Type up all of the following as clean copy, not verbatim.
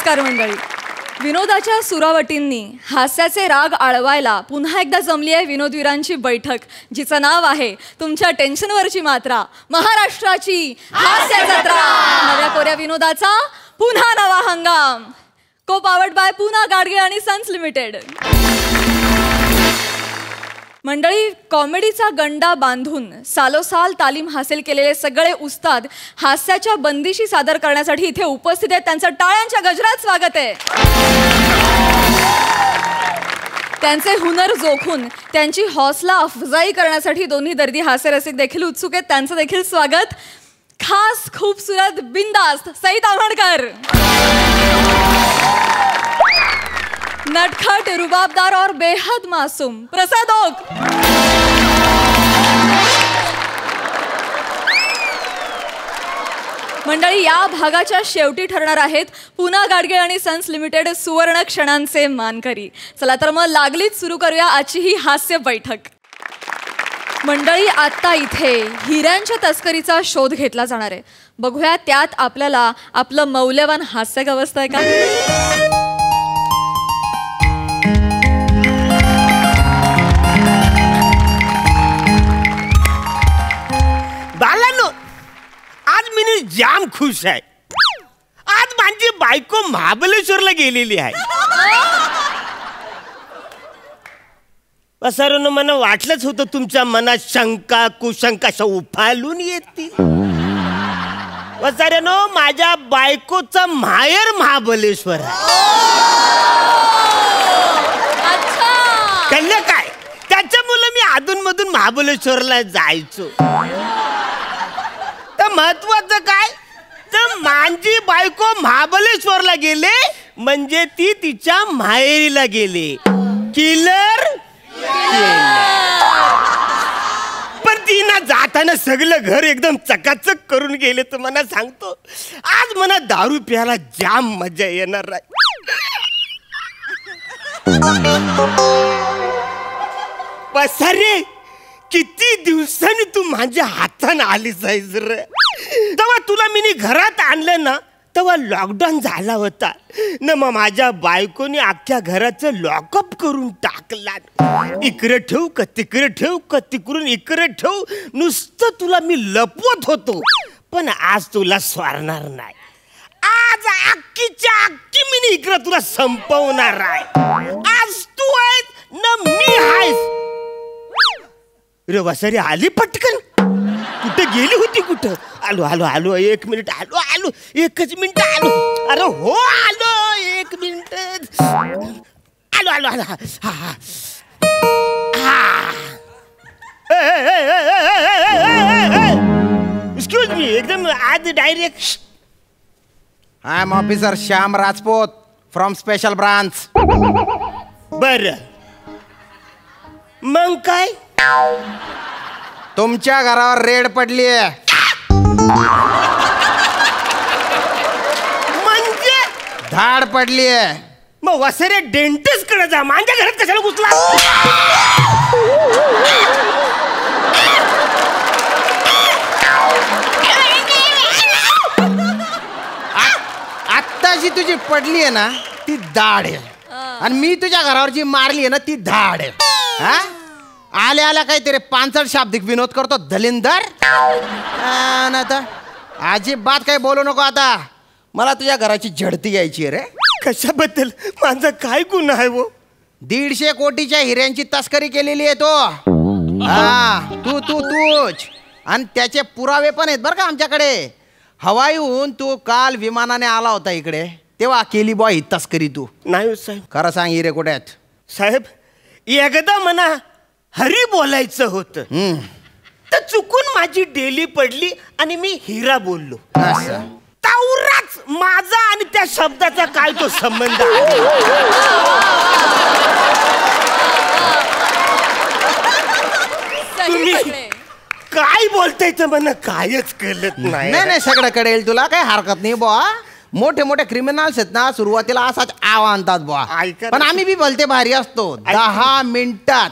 नमस्कार मंडळी. विनोदाच्या सुरावटींनी हास्याचे राग आळवायला पुन्हा एकदा जमली आहे विनोदवीरांची बैठक, जिचं नाव आहे तुमच्या टेन्शनवरची मात्रा, महाराष्ट्राची हास्य जत्रा. नव्या कोऱ्या विनोदाचा पुन्हा नवा हंगाम. को पावर्ड बाय पूना गाडगे आणि सन्स लिमिटेड. मंडळी, कॉमेडीचा गंडा बांधून सालोसाल तालीम हासिल केलेले सगळे उस्ताद हास्याच्या बंदिशी सादर करण्यासाठी इथे उपस्थित आहेत. त्यांचं टाळ्यांच्या गजरात स्वागत आहे. त्यांचे हुनर जोखून त्यांची हौसला अफजाई करण्यासाठी दोन्ही दर्दी हास्यरसिक देखील उत्सुक आहेत. त्यांचं देखील स्वागत. खास खूबसूरत बिंदास्त सई ताम्हणकर, नटखट रुबाबदार और बेहद मासूम प्रसाद ओक, मंडळी या भागाच्या शेवटी ठरणार आहेत पूना गाडगे आणि सन्स लिमिटेड सुवर्ण क्षणांचे मानकरी. चला तर मग लागलीच सुरू करूया आजची ही हास्य बैठक. मंडळी, आता इथे हिऱ्यांच्या तस्करीचा शोध घेतला जाणार आहे. बघूया त्यात आपल्याला आपलं मौल्यवान हास्य गवसतंय का. बालांनो, आज मी जाम खुश आहे. आज माझी बायको महाबलेश्वरला गेलेली आहे. वसारोनं मला वाटलंच होतं तुमच्या मनात शंका कुशंका उफालून येतील. वसाऱ्यानो, माझ्या बायकोचं माहेर महाबलेश्वर आहे. कळलं काय? त्याच्यामुळे मी अधूनमधून महाबलेश्वरला जायचो. तर महत्वाचं काय, तर माझी बायको महाबलेश्वरला गेले म्हणजे ती तिच्या माहेरीला गेले. किलर पण ती ना जाताना सगळं घर एकदम चकाचक करून गेले. तर मला सांगतो, आज मला दारू प्यायला जाम मजा येणार आहे. पसारे, किती दिवसांनी तू माझ्या हाताने आलीस आहेस रे. तेव्हा तुला मी घरात आणलं ना, तेव्हा लॉकडाऊन झाला होता न. मग माझ्या बायकोने अख्ख्या घराचं लॉकअप करून टाकला. इकडे ठेवू का तिकडे ठेवू का तिकडून इकडे ठेवू, नुसतं तुला मी लपवत होतो. पण आज तुला स्वारणार नाही. आज अख्खीच्या अख्खी मी इकडे तुला संपवणार आहे. आज तू आहेस न मी आहेस. रे वसारी आली पटकन. कुठे गेली होती? कुठं? आलो आलो आलो, 1 मिनिट. आलो आलो, 1च मिनिट आलो. अरे हो आलो, 1 मिनिट. आलो आलो आलो. हा हा एक्सक्यूज मी, एकदम आज direct. I am officer Shyam Rajput from special branch. बर, मग काय? तुमच्या घरावर रेड पडली आहे. म्हणजे धाड पडली आहे. मग वसरे डेंटिस्ट कडे जा. माझ्या घरात कशाला घुसला? आत्ताची तुझी पडली आहे ना ती दाढ आहे, आणि मी तुझ्या घरावर जी मारली आहे ना ती धाड आहे. हा, आल्या आल्या काहीतरी पांचट शाब्दिक विनोद करतो दलिंदर. आता अजिबात काही बोलू नको. आता मला तुझ्या घराची झडती घ्यायची आहे रे. कशाबद्दल? माझा काय गुन्हा आहे वो? 150 कोटीच्या हिऱ्यांची तस्करी केलेली आहे तो. हा, तूच. आणि त्याचे पुरावे पण आहेत बरं का आमच्याकडे. हवाईहून तू काल विमानाने आला होता इकडे, तेव्हा केली बॉय ही तस्करी तू. नाही साहेब. खरं सांग, हिरे कुठे आहेत? साहेब, एकदा मना हरी बोलायचं होतं, तर चुकून माझी डेली पडली आणि मी हिरा बोललो. तावराच माझा आणि त्या शब्दाचा काय तो संबंध? तुम्ही काय बोलताय तर मला कायच कळत नाही. नाही, सगळं कळेल तुला, काही हरकत नाही बुवा. मोठे मोठे क्रिमिनल्स आहेत ना, सुरुवातीला असाच आव आणतात बुवा, पण आम्ही बी भलते भारी असतो. 10 मिनिटात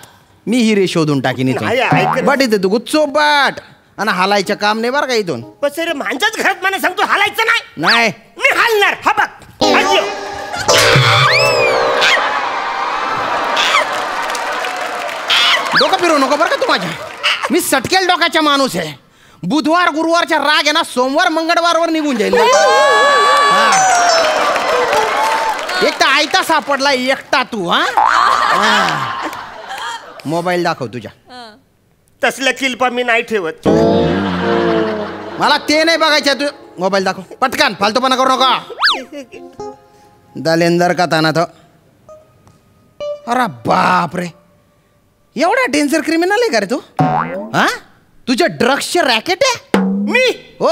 मी हिरे शोधून टाकीन इथून. बट इथे तू गुच्चो बाट आणि हालायचं काम नाही बरं का इथून. पण सर माझ्याच घरात मला सांगतो हालायचं नाही. नाही मी हालणार. हा बघ डोकं फिरवू नको बरं का तू माझ्या. मी सटकेल डोक्याचा माणूस आहे. बुधवार गुरुवारच्या राग आहे ना सोमवार मंगळवारवर निघून जाईल. एक तर आयता सापडला एकटा तू. हा मोबाईल दाखव तुझ्या. तसलं किल्पा मी नाही ठेवत. मला ते नाही बघायचं. तू मोबाईल दाखव पटकन. फालतूपणा करू नका. दलेंदर का ताना तो. अरे बाप रे एवढा डेंजर क्रिमिनल आहे का रे तू. हा तुझ्या ड्रग्सचे रॅकेट आहे. मी हो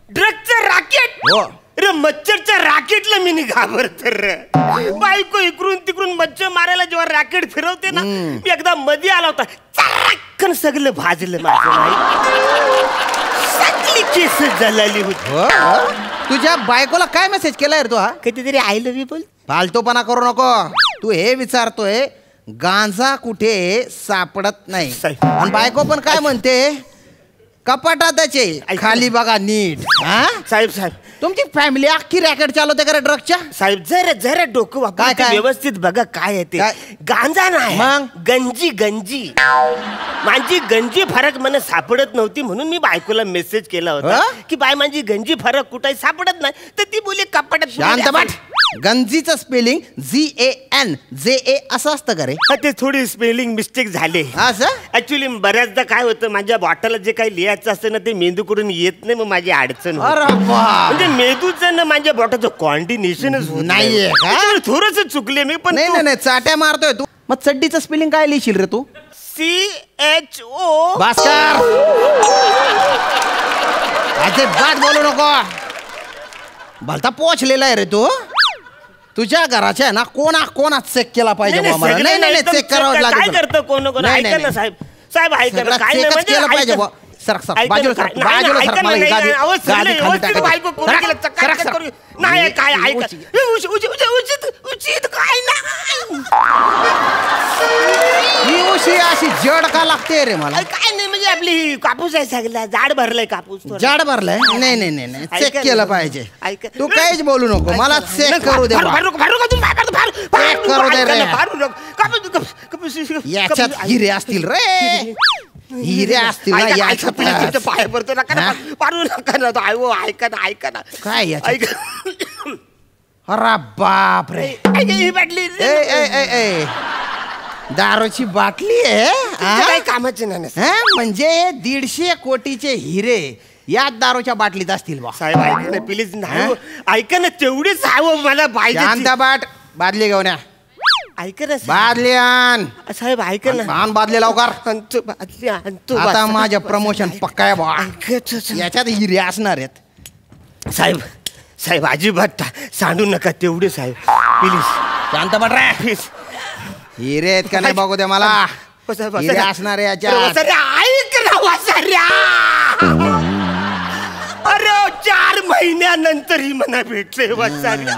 ड्रग्सचं रॅकेट. हो रे मच्छरच्या रॅकेटला मी घाबरत रे. बायको इकडून तिकडून मच्छर मारायला जेव्हा रॅकेट फिरवते ना मी एकदा मध्ये आला होता. चरक्कन सगळं भाजलं माझं. सगळी केस जळाली होती. तुझ्या बायकोला काय मेसेज केलाय रे तू. हा कधीतरी आय लव्ह यू बोल. फालतूपणा करू नको. तू हे विचारतोय गांजा कुठे सापडत नाही. आणि बायको पण काय म्हणते कपाटातच आहे खाली बघा नीट. हा साहेब साहेब तुमची फॅमिली अख्खी रॅकेट चालवते का ड्रग्सच्या. साहेब जरा जरा डोकं वापरून काय? व्यवस्थित बघा काय आहे ते. काय? गांजा नाही मग? गंजी गंजी. माझी गंजी फरक मला सापडत नव्हती म्हणून मी बायकोला मेसेज केला होता की बाय माझी गंजी फरक कुठे सापडत नाही तर ती बोली कपाटात. शांत बाट. गंजीचं स्पेलिंग GANJA असं असतं का रे. ते थोडी स्पेलिंग मिस्टेक झाले. असं ऍक्च्युली बऱ्याचदा काय होतं माझ्या बॉटलला जे काही लिहायचं असतं ना ते मेंदूकडून येत नाही. मग माझी अडचण होते. अरे म्हणजे मेंदूचं ना माझ्या बॉटलचं कॉन्टिनेशनच होत नाहीये का? थोडस चुकले मी पण. नाही नाही चाट्या मारतोय तू. मग चड्डीचं स्पेलिंग काय लिहिशील रे तू. CHO. भास्कर अजिबात बोलू नको. भलता पोचलेला आहे रे तू. तुझ्या घराच्या ना कोणा चेक केला पाहिजे. नाही चेक करावं लागेल. काय करतं कोण कोण. ऐका ना साहेब साहेब ऐका ना. काय केलं पाहिजे. सरक बाजूला सरक बाजूला सरक. मला गाडी खाली टाकायची. नाही काय ऐका उचित काय नाही. ही उशी अशी जड का लागते रे मला. काय नाही म्हणजे आपली कापूस आहे सगळा जाड भरलाय कापूस. जाड भरलाय. नाही चेक केलं पाहिजे. ऐका तू काहीच बोलू नको. मला चेक करू दे. याच्यात हिरे असतील रे. हिरे असतील ना याच्यात. पाय पडतो नका पाडू नका ना. ऐका ना ऐका ना काय ऐका. अरे बाप रे. ही बाटली दारूची बाटली आहे. काही कामाचे नाही म्हणजे 150 कोटीचे हिरे या दारूच्या बाटलीत असतील बा. साहेब ऐका ना प्लीज. नाही ऐका ना तेवढेच हवं मला पाहिजे. शांत बाट. बादली घेऊन या. ऐका ना बादली आण. साहेब ऐका ना. आण बादली लवकर. आणतो बादली आणतो. आता माझं प्रमोशन पक्का आहे बा. याच्यात हिरे असणार आहेत. साहेब साहेब अजिबात सांडू नका तेवढे साहेब प्लीज. शांत बाट रे. प्लीज. हिरे आहेत का नाही बघू दे मला. हिरे असणार आहे याच्यात. ऐक ना वासऱ्या. अरे 4 महिन्यानंतर ही मना भेटले वासऱ्या.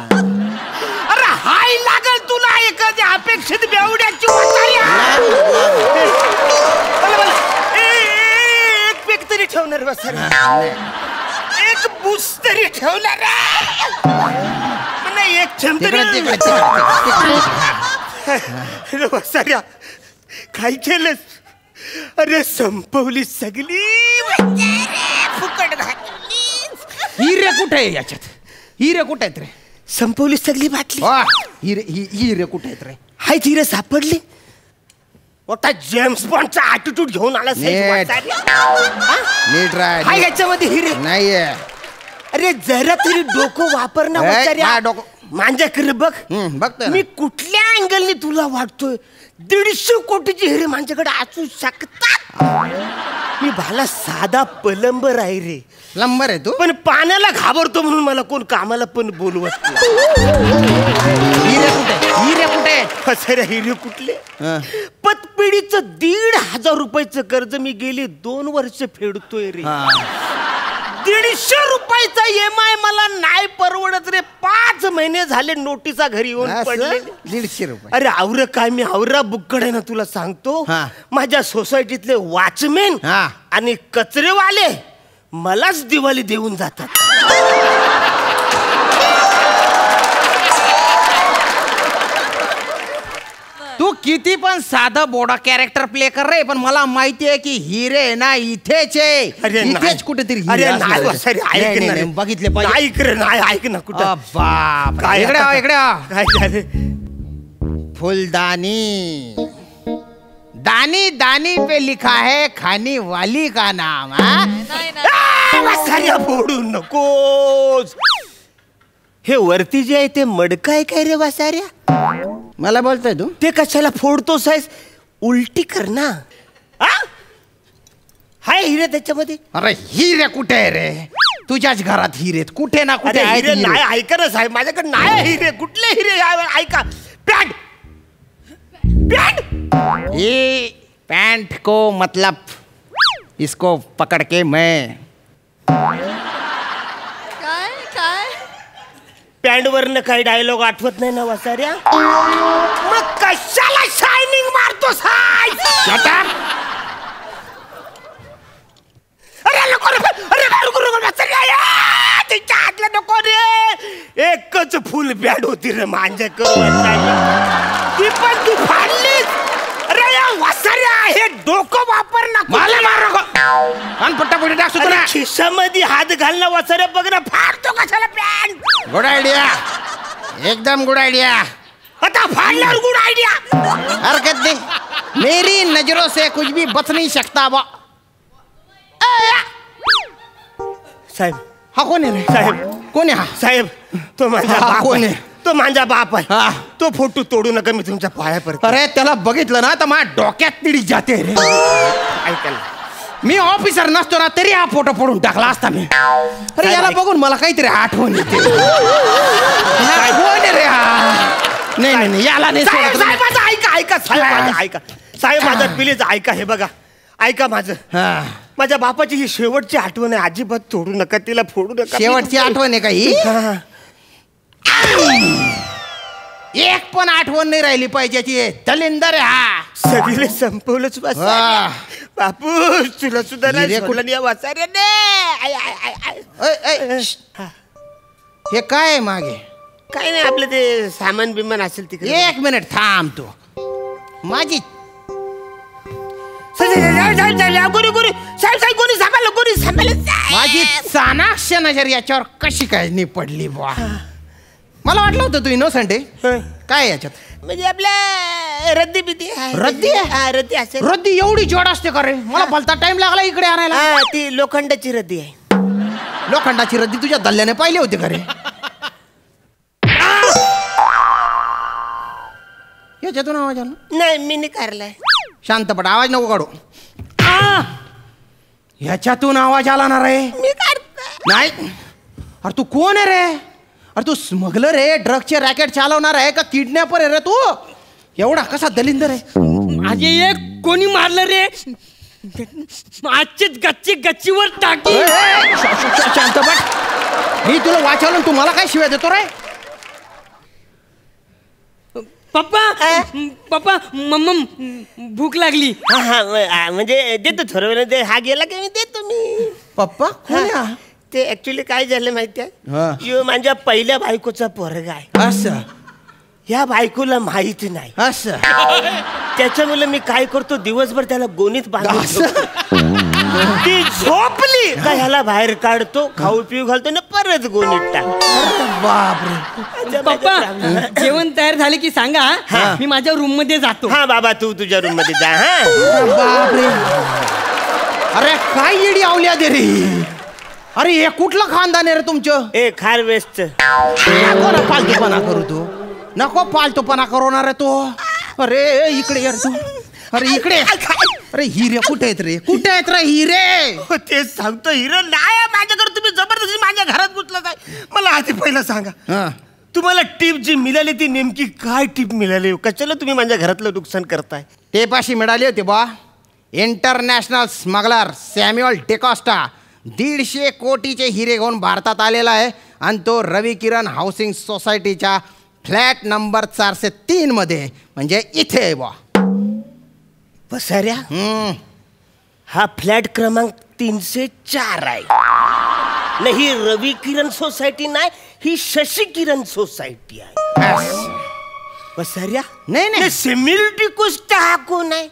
अरे हाय लागल तुला एखाद्या अपेक्षित बेवड्याची एक पेक तरी ठेवणार वासऱ्या. एक बूस तरी ठेवणार. एक छम वासऱ्या काय केलंस. अरे संपवली सगळी फुकट. हिरे कुठे आहे याच्यात. हिरे कुठे आहेत रे. संपवली सगळी बाटली. हिरे कुठे आहेत रे. हाय हिरे सापडली. मोठा जेम्स बॉन्डचा ॲटिट्यूड घेऊन आला. नीट राय. हाय याच्यामध्ये हिरे नाहीये. अरे जरा तरी डोकं वापर ना. माझ्याकडे बघ. बघतोय मी कुठल्या अँगलने तुला वाटतोय 150 कोटीचे हिरे माझ्याकडे असू शकतात. मी भाला साधा पलंबर आहे रे. लंबर आहे तू. पण पाण्याला घाबरतो म्हणून मला कोण कामाला पण बोलवत नाही. हिरे कुठे. सर हिरे कुठले. पतपिढीचं 1,500 रुपयाचं कर्ज मी गेली 2 वर्ष फेडतोय रे. 150 रुपयाचा EMI मला नाही परवडत रे. 5 महिने झाले नोटिसा घरी येऊन पडले. 150 रुपये. अरे आवरं काय मी आवरा बुक्कड आहे ना तुला सांगतो. माझ्या सोसायटीतले वॉचमॅन आणि कचरेवाले मलाच दिवाळी देऊन जातात. तू किती पण साधं बोडा कॅरेक्टर प्ले कर रे, पण मला माहितीये की हिरे ना इथेच आहे. अरे इथेच कुठेतरी अरे नाही वसारे, ऐक ना रे. बघितले पाहिजे. ऐक रे, नाही ऐक ना कुठं. बाप काय इकडे आता? इकडे काय झालं? फुलदानी दानी दानी पे लिखा है खाने वाली का नाम. नाही ना. वसाऱ्या फोडू नकोस. हे वरती जे आहे ते मडकं आहे काय रे वसाऱ्या? मला बोलतोय तू? ते कशाला फोडतोस आहेस? उलटी कर ना. हाय हिरे त्याच्यामध्ये. अरे हिरे कुठे आहे रे? तुझ्याच घरात हिरे कुठे ना कुठे अरे आहेत हिरे हिरे. नाही, ऐका ना साहेब, माझ्याकडे नाही हिरे. कुठले हिरे ऐका. पॅन्ट पॅन्ट ये पैंट को मतलब इसको पकड़ के मैं काय काय पॅन्ट वरनं काही डायलॉग आठवत नाही ना वसाऱ्या? मग कशाला शायनिंग मारतोस? Shut up! अरे नको रे, अरे नको नको वसाऱ्या, तिच्या हातला नको रे. एकच फुल पॅन्ट होती रे माझ्याकडे. ती पण तू फाडलीस. अरे या वसाऱ्या, हे डोकं वापर ना. मला मारू कान पट्टा पुढे टाक सुद्धा. खिशामध्ये हात घालणं वसाऱ्या, बघ ना फाडतो कशाला पॅन्ट. गुड आयडिया, एकदम गुड आइडिया. आता फाडल्यावर गुड आयडिया. हरकत नहीं, मेरी नजरों से कुछ भी बच नहीं सकता. साहेब, हा कोण आहे रे? साहेब, कोण आहे हा? साहेब, तो माझा हा, बाप कोण आहे. आहे? तो माझा बाप आहे. हा. तो फोटो तोडू नका, मी तुमच्या पाया पडतो. अरे त्याला बघितलं ना तर माझ्या डोक्यात तिडी जाते रे. ऐका ना. मी ऑफिसर नसतो ना तरी हा फोटो फोडून टाकला असता मी. अरे याला बघून मला काहीतरी आठवण येते. हा कोण आहे रे हा? नाही नाही नाही, याला नाही साहेब, सोडत. साहेब, माझं ऐका ऐका. साहेब माझं ऐका. साहेब माझं प्लीज ऐका. हे बघा, ऐका माझं. हा. माझ्या बापाची ही शेवटची आठवण आहे. अजिबात तोडू नका, तिला फोडू नका. शेवटची आठवण आहे का ही? हा. एक पण आठवण नाही राहिली पाहिजे ती. दलिंदर आहे हा. सगळे संपवलंच बस. वा. बापू, तुला सुद्धा नाही हिरे सोडलं नाही या वासाऱ्याने. आय, आय, आय, आय. ऐ, ऐ, श्श्ट. हे काय आहे मागे? काय नाही, आपलं ते सामान बिमान असेल तिकडे. एक मिनिट थांब तू. माझी माझी चाणाक्ष नजर याच्यावर कशी काय नाही पडली बुवा. मला वाटलं होतं तू इनोसंट आहे. काय याच्यात म्हणजे आपल्या रद्दी बिद्दी आहे. रद्दी आहे? हा, रद्दी असेल. रद्दी एवढी जोड असते का रे? मला भलता टाइम लागला इकडे आणायला. हा, ती लोखंडाची रद्दी आहे. लोखंडाची रद्दी तुझ्या दल्ल्याने पाहिली होती का रे? याच्यातून आवाज आला? नाही, मी नाही काढलाय. शांतपट, आवाज नको काढू. ह्याच्यातून आवाज आला ना रे? मी काढतो. नाही. अरे तू कोण आहे रे? अरे तू स्मगलर आहे, ड्रगचे रॅकेट चालवणार आहे का किडनॅपर आहे रे तू? एवढा कसा दलिंदर आहे? माझे एक कोणी मारलं रे? आजचीच गच्चीवर टाकी. शांतपट, मी तुला वाचवलं, तू मला काय शिवाय देतो रे? पप्पा मम्म भूक लागली. हा हा, म्हणजे देतो थोडं वेळ. ते हा गेला की मी देतो मी. पप्पा कोण आहे हा? ते ऍक्च्युली काय झालं माहिती हा. आहे? यो माझ्या पहिल्या बायकोचा पोरगा आहे. असं या बायकोला माहित नाही. असं त्याच्यामुळे मी काय करतो, दिवसभर त्याला गोणीत बांधून ठेवतो. ती झोपली का ह्याला बाहेर काढतो, खाऊ पिऊ घालतो ना परत गोणीत टाकतो. बापरे. पप्पा जेवण तयार झाले की सांगा, मी माझ्या रूम मध्ये जातो. हा बाबा, तू तुझ्या रूम मध्ये जा. हा बापरे. अरे काय येडी आवल्या दे रे. अरे हे कुठलं खानदान आहे रे तुमचं? ए खार वेस्ट. नको ना फालतूपणा करू तू. नको फालतूपणा करवणार आहे तो. अरे इकडे यार तू. अरे इकडे. अरे हिरे कुठे आहेत रे? कुठे आहेत रे हिरे? तेच सांगतो, हिरो नाही आहे माझ्याकडे. तुम्ही जबरदस्ती माझ्या घरात घुसला काय? मला आधी पहिलं सांगा, तुम्हाला टिप जी मिळाली ती नेमकी काय टिप मिळाली? कशाला तुम्ही माझ्या घरातलं नुकसान करताय? टेप अशी मिळाली होती बा. इंटरनॅशनल स्मगलर सॅम्युअल डिकॉस्टा 150 कोटीचे हिरे घेऊन भारतात आलेला आहे आणि तो रवी किरण हाऊसिंग सोसायटीच्या फ्लॅट नंबर 403 मध्ये, म्हणजे इथे आहे बा. बसाऱ्या, हा फ्लॅट क्रमांक 304 आहे. नाही, रवी किरण सोसायटी नाही, ही शशी किरण सोसायटी आहे. पसाऱ्या नाही नाही सिमिल डिकोस्टा हा कोण आहे?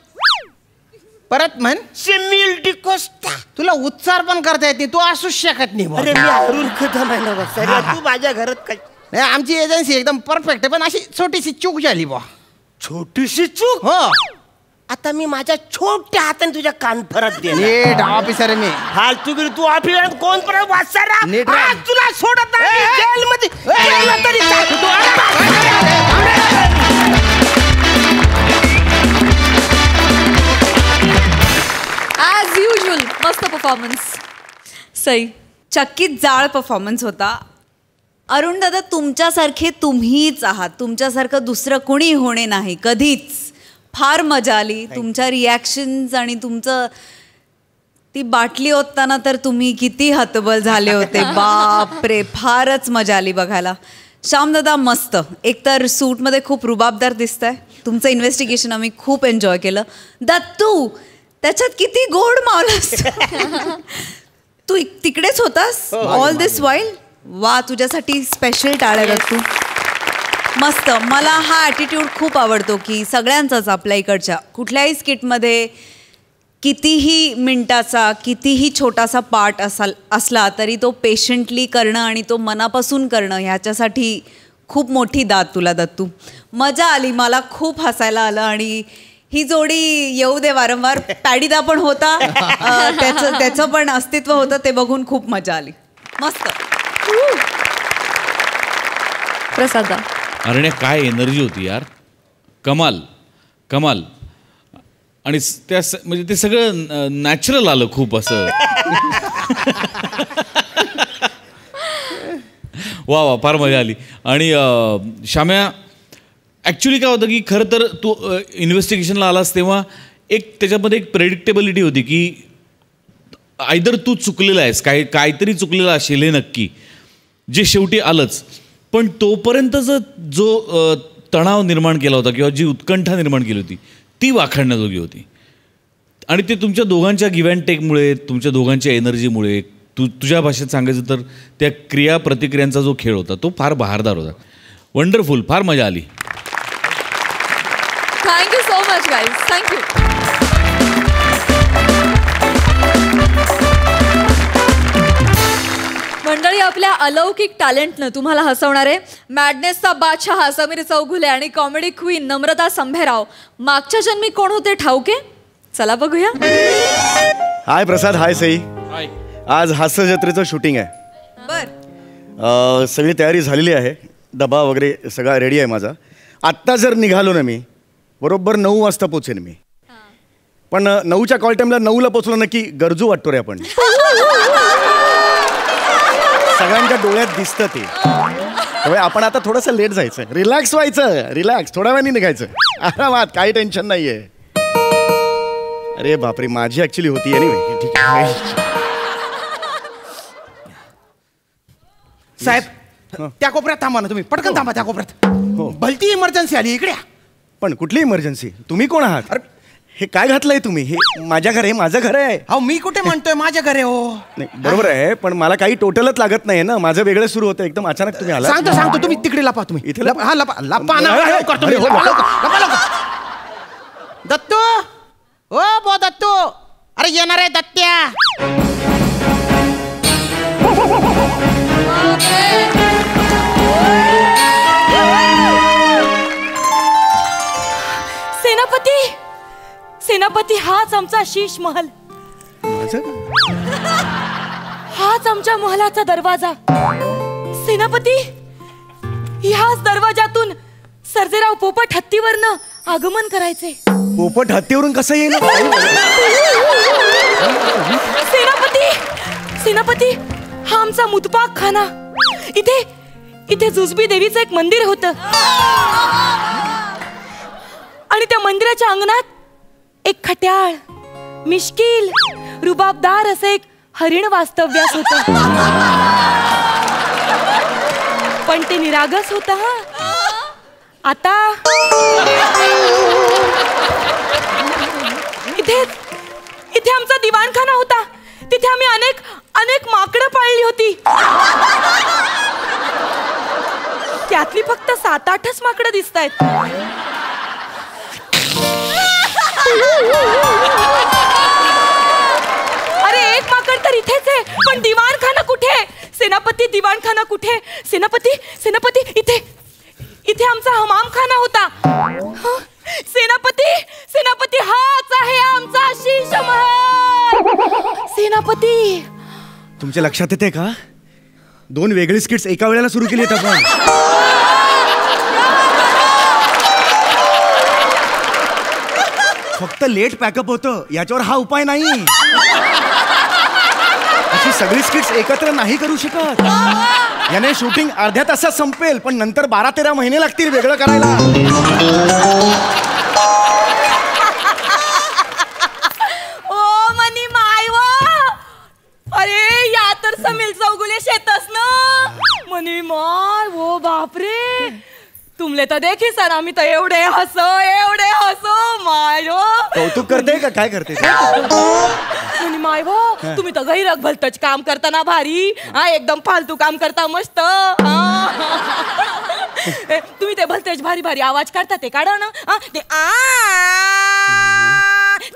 परत म्हण. सिमिल डिकोस्टा. तुला उच्चार पण करता येत नाही, तू असूच शकत नाही बुवा. अरे मी अरुण कदम आहे ना पसाऱ्या. तू माझ्या घरात काय? नाही, आमची एजन्सी एकदम परफेक्ट आहे, पण अशी छोटीशी चूक झाली बुवा. छोटीशी चूक? हो. आता मी माझ्या छोट्या हाताने तुझ्या कान परत दे. नीट ऑफिसर आहे मी. फालतू तू ऑफिसर कोण परत वाचारा? नीट आज तुला सोडत नाही जेलमध्ये. जेलला तरी ॲज युजल मस्त परफॉर्मन्स. सई. चक्कीत जाळ परफॉर्मन्स होता. अरुण दादा, तुमच्यासारखे तुम्हीच आहात, तुमच्यासारखं दुसरं कोणी होणे नाही कधीच. फार मजा आली तुमच्या रिॲक्शन्स आणि तुमचं ती बाटली ओतताना तर तुम्ही किती हतबल झाले होते. बाप रे, फारच मजा आली बघायला. श्यामदादा मस्त, एकतर सूटमध्ये खूप रुबाबदार दिसतंय. तुमचं इन्व्हेस्टिगेशन आम्ही खूप एन्जॉय केलं. दत्तू, त्याच्यात किती गोड मावलास. तू तिकडेच होतास ऑल दिस वाईल. वा, तुझ्यासाठी स्पेशल टाळ्या दत्तू. मस्त. मला हा ॲटिट्यूड खूप आवडतो की सगळ्यांचाच आपल्या इकडच्या कुठल्याही स्किटमध्ये कितीही मिनटाचा कितीही छोटासा पार्ट असला तरी तो पेशंटली करणं आणि तो मनापासून करणं ह्याच्यासाठी खूप मोठी दाद तुला दत्तू. मजा आली, मला खूप हसायला आलं. आणि ही जोडी येऊ दे वारंवार. पॅडीदा पण होता, त्याचं पण अस्तित्व होतं, ते बघून खूप मजा आली. मस्त. प्रसादा. अरे काय एनर्जी होती यार, कमाल कमाल. आणि त्या म्हणजे ते सगळं नॅचरल आलं खूप असं. वा वा, फार मजा आली. आणि श्याम्या, ॲक्च्युली काय होतं की खरं तर तू इन्व्हेस्टिगेशनला आलास तेव्हा एक त्याच्यामध्ये एक प्रेडिक्टेबिलिटी होती की आयदर तू चुकलेला आहेस, काहीतरी चुकलेलं असेल हे नक्की, जे शेवटी आलंच. पण तोपर्यंतचा जो तणाव निर्माण केला होता किंवा जी उत्कंठा निर्माण केली होती ती वाखाणण्याजोगी होती. आणि ते तुमच्या दोघांच्या गिव्ह अँड टेकमुळे, तुमच्या दोघांच्या एनर्जीमुळे, तुझ्या भाषेत सांगायचं तर त्या क्रिया प्रतिक्रियांचा जो खेळ होता तो फार बहारदार होता. वंडरफुल, फार मजा आली. Thank you so much guys, thank you. मंडळी, आपल्या अलौकिक टॅलेंटनं तुम्हाला हसवणारे मॅडनेसचा बादशाह समीर चौगुले आणि कॉमेडी क्वीन नम्रता संभेराव मागच्या जन्मी कोण होते ठाऊके? चला बघूया. हाय प्रसाद, हाय सई. हाय. आज हास्य जत्रेचं शूटिंग आहे. बर. सगळी तयारी झालेली आहे, डबा वगैरे सगळा रेडी आहे माझा. आत्ता जर निघालो ना मी, बरोबर 9 वाजता पोचेन मी. पण 9च्या कॉल टाईमला 9ला पोचलो ना की गरजू वाटतो रे आपण. सगळ्यांच्या डोळ्यात दिसतं ते. त्यामुळे आपण आता थोडंसं लेट जायचं, रिलॅक्स व्हायचं, रिलॅक्स थोड्या वेळाने निघायचं आरामात, काही टेन्शन नाहीये. अरे बापरे, माझी ऍक्च्युली होती एनिवे. ठीक आहे साहेब, त्या कोपऱ्यात थांबा ना तुम्ही, पटकन थांबा त्या कोपऱ्यात. भलती इमर्जन्सी आली इकडे. पण कुठली इमर्जन्सी? तुम्ही कोण आहात? अरे हे काय घातलंय तुम्ही? हे माझ्या घर आहे, माझं घर आहे. अहो मी कुठे म्हणतोय माझ्या घरे हो. नाही बरोबर आहे, पण मला काही टोटलच लागत नाही ना, माझं वेगळं सुरू होतं एकदम अचानक. तुम्ही आला. सांगतो तुम्ही तिकडे लपा. तुम्ही इथे लपा. हा लपा लपा ना. लवकर तुम्ही, लपा लवकर. दत्तू, ओ बो दत्तू, अरे येणार आहे दत्त्या. सेनापती, सेनापती, हाच आमचा शीश महल. हाच आमच्या महलाचा दरवाजा. सेनापती, ह्याच दरवाजातून सर्जेराव पोपट हत्तीवरनं आगमन करायचे. पोपट हत्तीवरून कसं येईल? सेनापती, सेनापती, हा आमचा मुतपाक खाना. इथे जुजबी देवीचं एक मंदिर होतं आणि त्या मंदिराच्या अंगणात एक खट्याळ, मिश्किल, रुबाबदार असं एक हरिण वास्तव्यास होतं. पण ते निरागस होतं. हा आता इथे आमचा दिवाणखाना होता. तिथे आम्ही अनेक माकडं पाळली होती. त्यातली फक्त 7-8च माकडं दिसतायत. अरे एक माकड तर इथेच आहे, पण दिवाणखाना कुठे? सेनापती दिवाणखाना कुठे? सेनापती सेनापती इथे इथे आमचा हमामखाना होता. हं? सेनापती सेनापती हाच आहे आमचा शीश महल. सेनापती तुमच्या लक्षात येते का 2 वेगळी स्किट्स एका वेळेला सुरू केली आहेत आपण. फक्त लेट पॅकअप होतं याच्यावर हा उपाय नाही. अशी सगळी स्किट्स एकत्र नाही करू शकत. याने शूटिंग अर्ध्या तासात संपेल पण नंतर 12-13 महिने लागतील वेगळं करायला. ओ मनी माय व अरे या तर समील चौगुले शेतस ना मनी माय वो बापरे तुमले तर देखी सर आम्ही तर एवढे हसो माय कौतुक करते का काय करते? मनी माय व तुम्ही तर गैरक भलतच काम करता ना भारी. हा एकदम फालतू काम करता मस्त. तुम्ही ते भलतेच भारी भारी आवाज काढता ते काढा ना. ते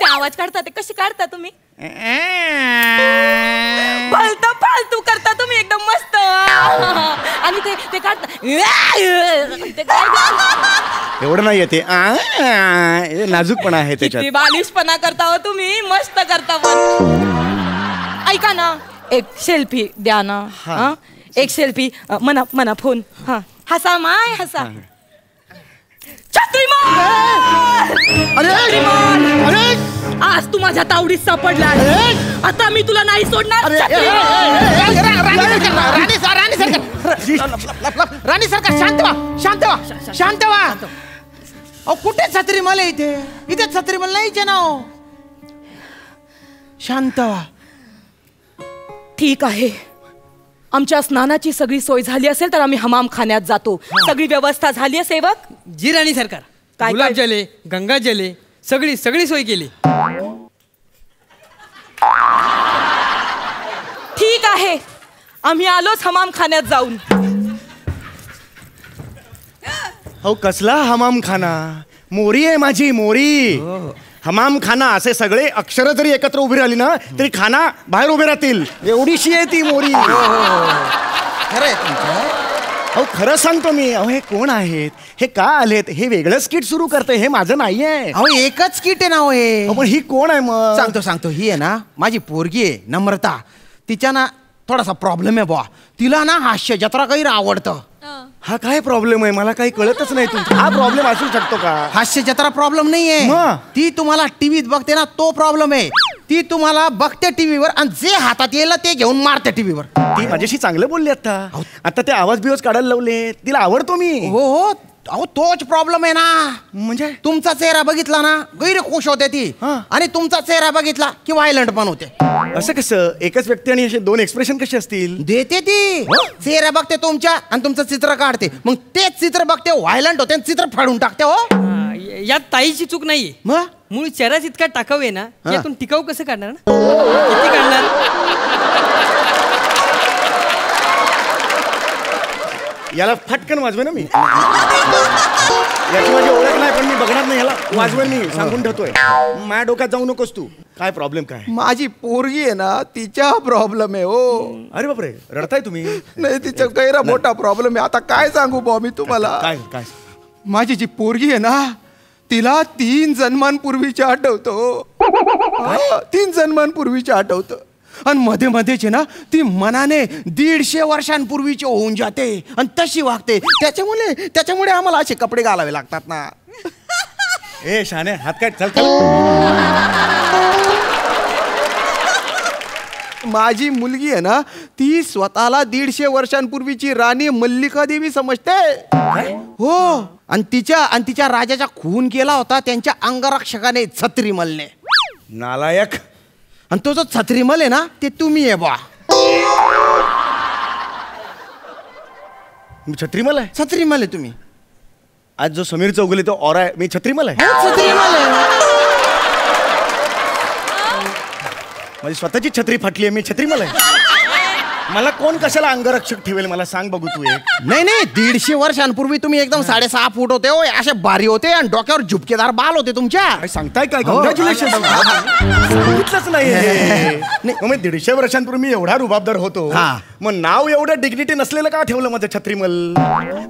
आवाज काढता ते कशी काढता तुम्ही? भलतं फालतू करता तुम्ही एकदम मस्त. आणि ते काढता ते एवढं नाही येते. नाजूकपणा आहे त्याच्यात. किती बालिशपणा करता हो तुम्ही. मस्त करता पण. ऐका ना एक सेल्फी द्या ना. हा एक सेल्फी मना फोन. हा हसा माय हसा. अरे आज तू माझ्या तावडीत सापडला. आता मी तुला नाही सोडणार. राणी सरकार शांत व्हा. अहो कुठे छत्रीमल आहे? इथे छत्रीमल नाहीच ना. शांत व्हा. ठीक आहे आमच्या स्नानाची सगळी सोय झाली असेल तर आम्ही हमामखान्यात जातो. सगळी व्यवस्था झाली आहे सेवक? जी राणी सरकार. काय? गुलाबजले गंगाजले सगळी सोय केली. ठीक आहे आम्ही आलोच हमामखान्यात जाऊन. हो कसला हमामखाना? मोरी आहे माझी मोरी. हमामखाना असे सगळे अक्षर जरी एकत्र उभी राहिली ना तरी खाना बाहेर उभे राहतील एवढीशी आहे ती मोरी. खरंय अहो खरं सांगतो मी. अहो हे कोण आहेत? हे का आलेत? हे वेगळं स्किट सुरू करते. हे माझं नाहीये. अहो एकच किट आहे ना. हो हे पण ही कोण आहे मग? सांगतो ही आहे ना माझी पोरगी आहे नम्रता. तिच्या ना थोडासा प्रॉब्लेम आहे बुवा. तिला ना हास्य जत्रा काही आवडतं. हा काय प्रॉब्लेम आहे? मला काही कळतच नाही तुमचा. हा प्रॉब्लेम असू शकतो का? हास्य जत्रा प्रॉब्लेम नाहीये. मग? ती तुम्हाला टीव्हीत बघते ना तो प्रॉब्लेम आहे. ती तुम्हाला बघते टीव्हीवर आणि जे हातात येईल ते घेऊन मारते टीव्हीवर. ती माझ्याशी चांगलं बोलली आता ते आवाज बिवाज काढायला लावले. तिला आवडतो मी. हो अहो तोच प्रॉब्लेम आहे ना. म्हणजे तुमचा चेहरा बघितला ना गैर खुश होते ती. आणि तुमचा चेहरा बघितला की व्हायलंट पण होते. असं कसं? एकच व्यक्ती आणि असे 2 एक्सप्रेशन कसे असतील? देते ती. चेहरा बघते तुमच्या आणि तुमचं चित्र काढते. मग तेच चित्र बघते व्हायलंट होते चित्र फाडून टाकते. हो यात ताईची चूक नाहीये. मग मूळ चेहराच इतका टाकाऊ आहे ना यातून टिकाऊ कसं काढणार ना? किती काढणार? याला फटकन वाजवे ना मी. याची माझी ओळख नाही पण मी बघणार नाही. याला वाजवेल मी सांगून ठेवतोय. माझ्या डोक्यात जाऊ नकोस तू. काय प्रॉब्लेम काय? माझी पोरगी आहे ना तिच्या प्रॉब्लेम आहे. हो अरे बापरे रडताय तुम्ही? नाही तिचा गैरा मोठा प्रॉब्लेम आहे. आता काय सांगू भाऊ मी तुम्हाला. काय काय? माझी जी पोरगी आहे ना तिला 3 जन्मांपूर्वीच्या आठवतो. 3 जन्मांपूर्वीच्या आठवतं. आणि मध्ये मध्येच ना ती मनाने 150 वर्षांपूर्वीची होऊन जाते आणि तशी वागते. त्याच्यामुळे आम्हाला असे कपडे घालावे लागतात ना. ए शाने हात काय चल चल. माझी मुलगी आहे ना ती स्वतःला 150 वर्षांपूर्वीची राणी मल्लिका देवी समजते. हो आणि तिच्या राजाचा खून केला होता त्यांच्या अंगरक्षकाने छत्रीमलने. नालायक. आणि तो जो छत्रीमल आहे ना ते तुम्ही आहे बा. मी छत्रीमल आहे? छत्रीमल आहे तुम्ही. आज जो समीर चौगुले तो औरा आहे. मी छत्रीमल आहे? छत्रीमल आहे. माझी स्वतःची छत्री फाटली आहे. मी छत्रीमल आहे. मला कोण कशाला अंगरक्षक ठेवेल मला सांग बघू तू एक. नाही 150 वर्षांपूर्वी तुम्ही एकदम 6.5 फूट होते हो, असे भारी होते आणि डोक्यावर झुपकेदार बाल होते तुमच्या. काय सांगताय काय? कॉंग्रॅच्युलेशन. सांगितलंच नाही. मग 150 वर्षांपूर्वी मी एवढा रुबाबदार होतो, मग नाव एवढं डिग्निटी नसलेलं का ठेवलं माझं छत्रीमल?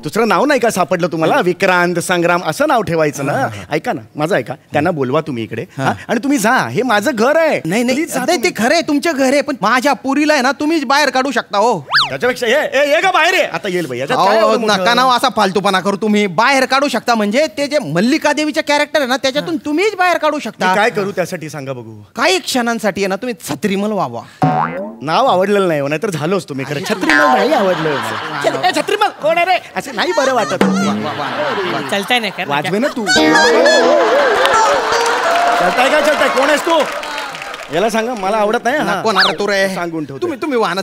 दुसरं नाव नाही का सापडलं तुम्हाला? विक्रांत, संग्राम असं नाव ठेवायचं ना. ऐका ना, माझं ऐका, त्यांना बोलवा तुम्ही इकडे आणि तुम्ही जा. हे माझं घर आहे. नाही ते खरं आहे, तुमचं घर आहे, पण माझ्या पुरीला आहे ना तुम्हीच बाहेर काढू शकता हो. त्याच्यापेक्षा ये का बाहेर आहे आता येईल भाई. नका नाव असा फालतूपणा करू. तुम्ही बाहेर काढू शकता म्हणजे ते जे मल्लिका देवीचे कॅरेक्टर आहे ना त्याच्यातून तुम्हीच बाहेर काढू शकता. काय करू त्यासाठी सांगा बघू? काही क्षणांसाठी आहे ना तुम्ही छत्रीमल व्हावा. नाव आवडलेलं नाही, नाहीतर झालोच तुम्ही खरं. छत्रीमल नाही आवडलं. छत्रीमल कोण आहे रे असं नाही बरं वाटत. चलताय नाही का? वाजवे ना तू. चलताय कोण आहेस तू? याला सांगा मला आवडत नाही. कोणाला तू रे सांगून ठेव. तुम्ही वाहना